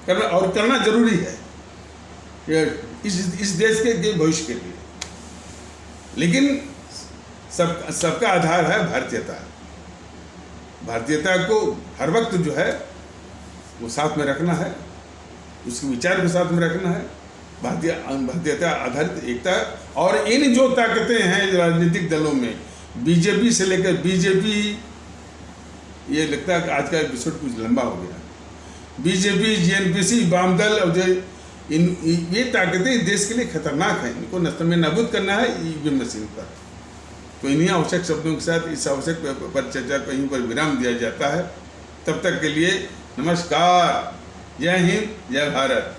करना, और करना जरूरी है इस देश के भविष्य के लिए। लेकिन सबका आधार है भारतीयता। भारतीयता को हर वक्त जो है वो साथ में रखना है, उसके विचार को साथ में रखना है, भारतीयता आधारित एकता। और इन जो ताकतें हैं राजनीतिक दलों में, बीजेपी से लेकर बीजेपी, ये लगता है कि आज का एपिसोड कुछ लंबा हो गया, बीजेपी, जीएनपीसी, वाम दल, और ये ताकतें देश के लिए खतरनाक हैं। इनको नस्तान नाबूद करना है ईवीएम मशीन पर। तो इन्हीं आवश्यक शब्दों के साथ इस आवश्यक पर चर्चा कहीं पर विराम दिया जाता है। तब तक के लिए नमस्कार, जय हिंद, जय भारत।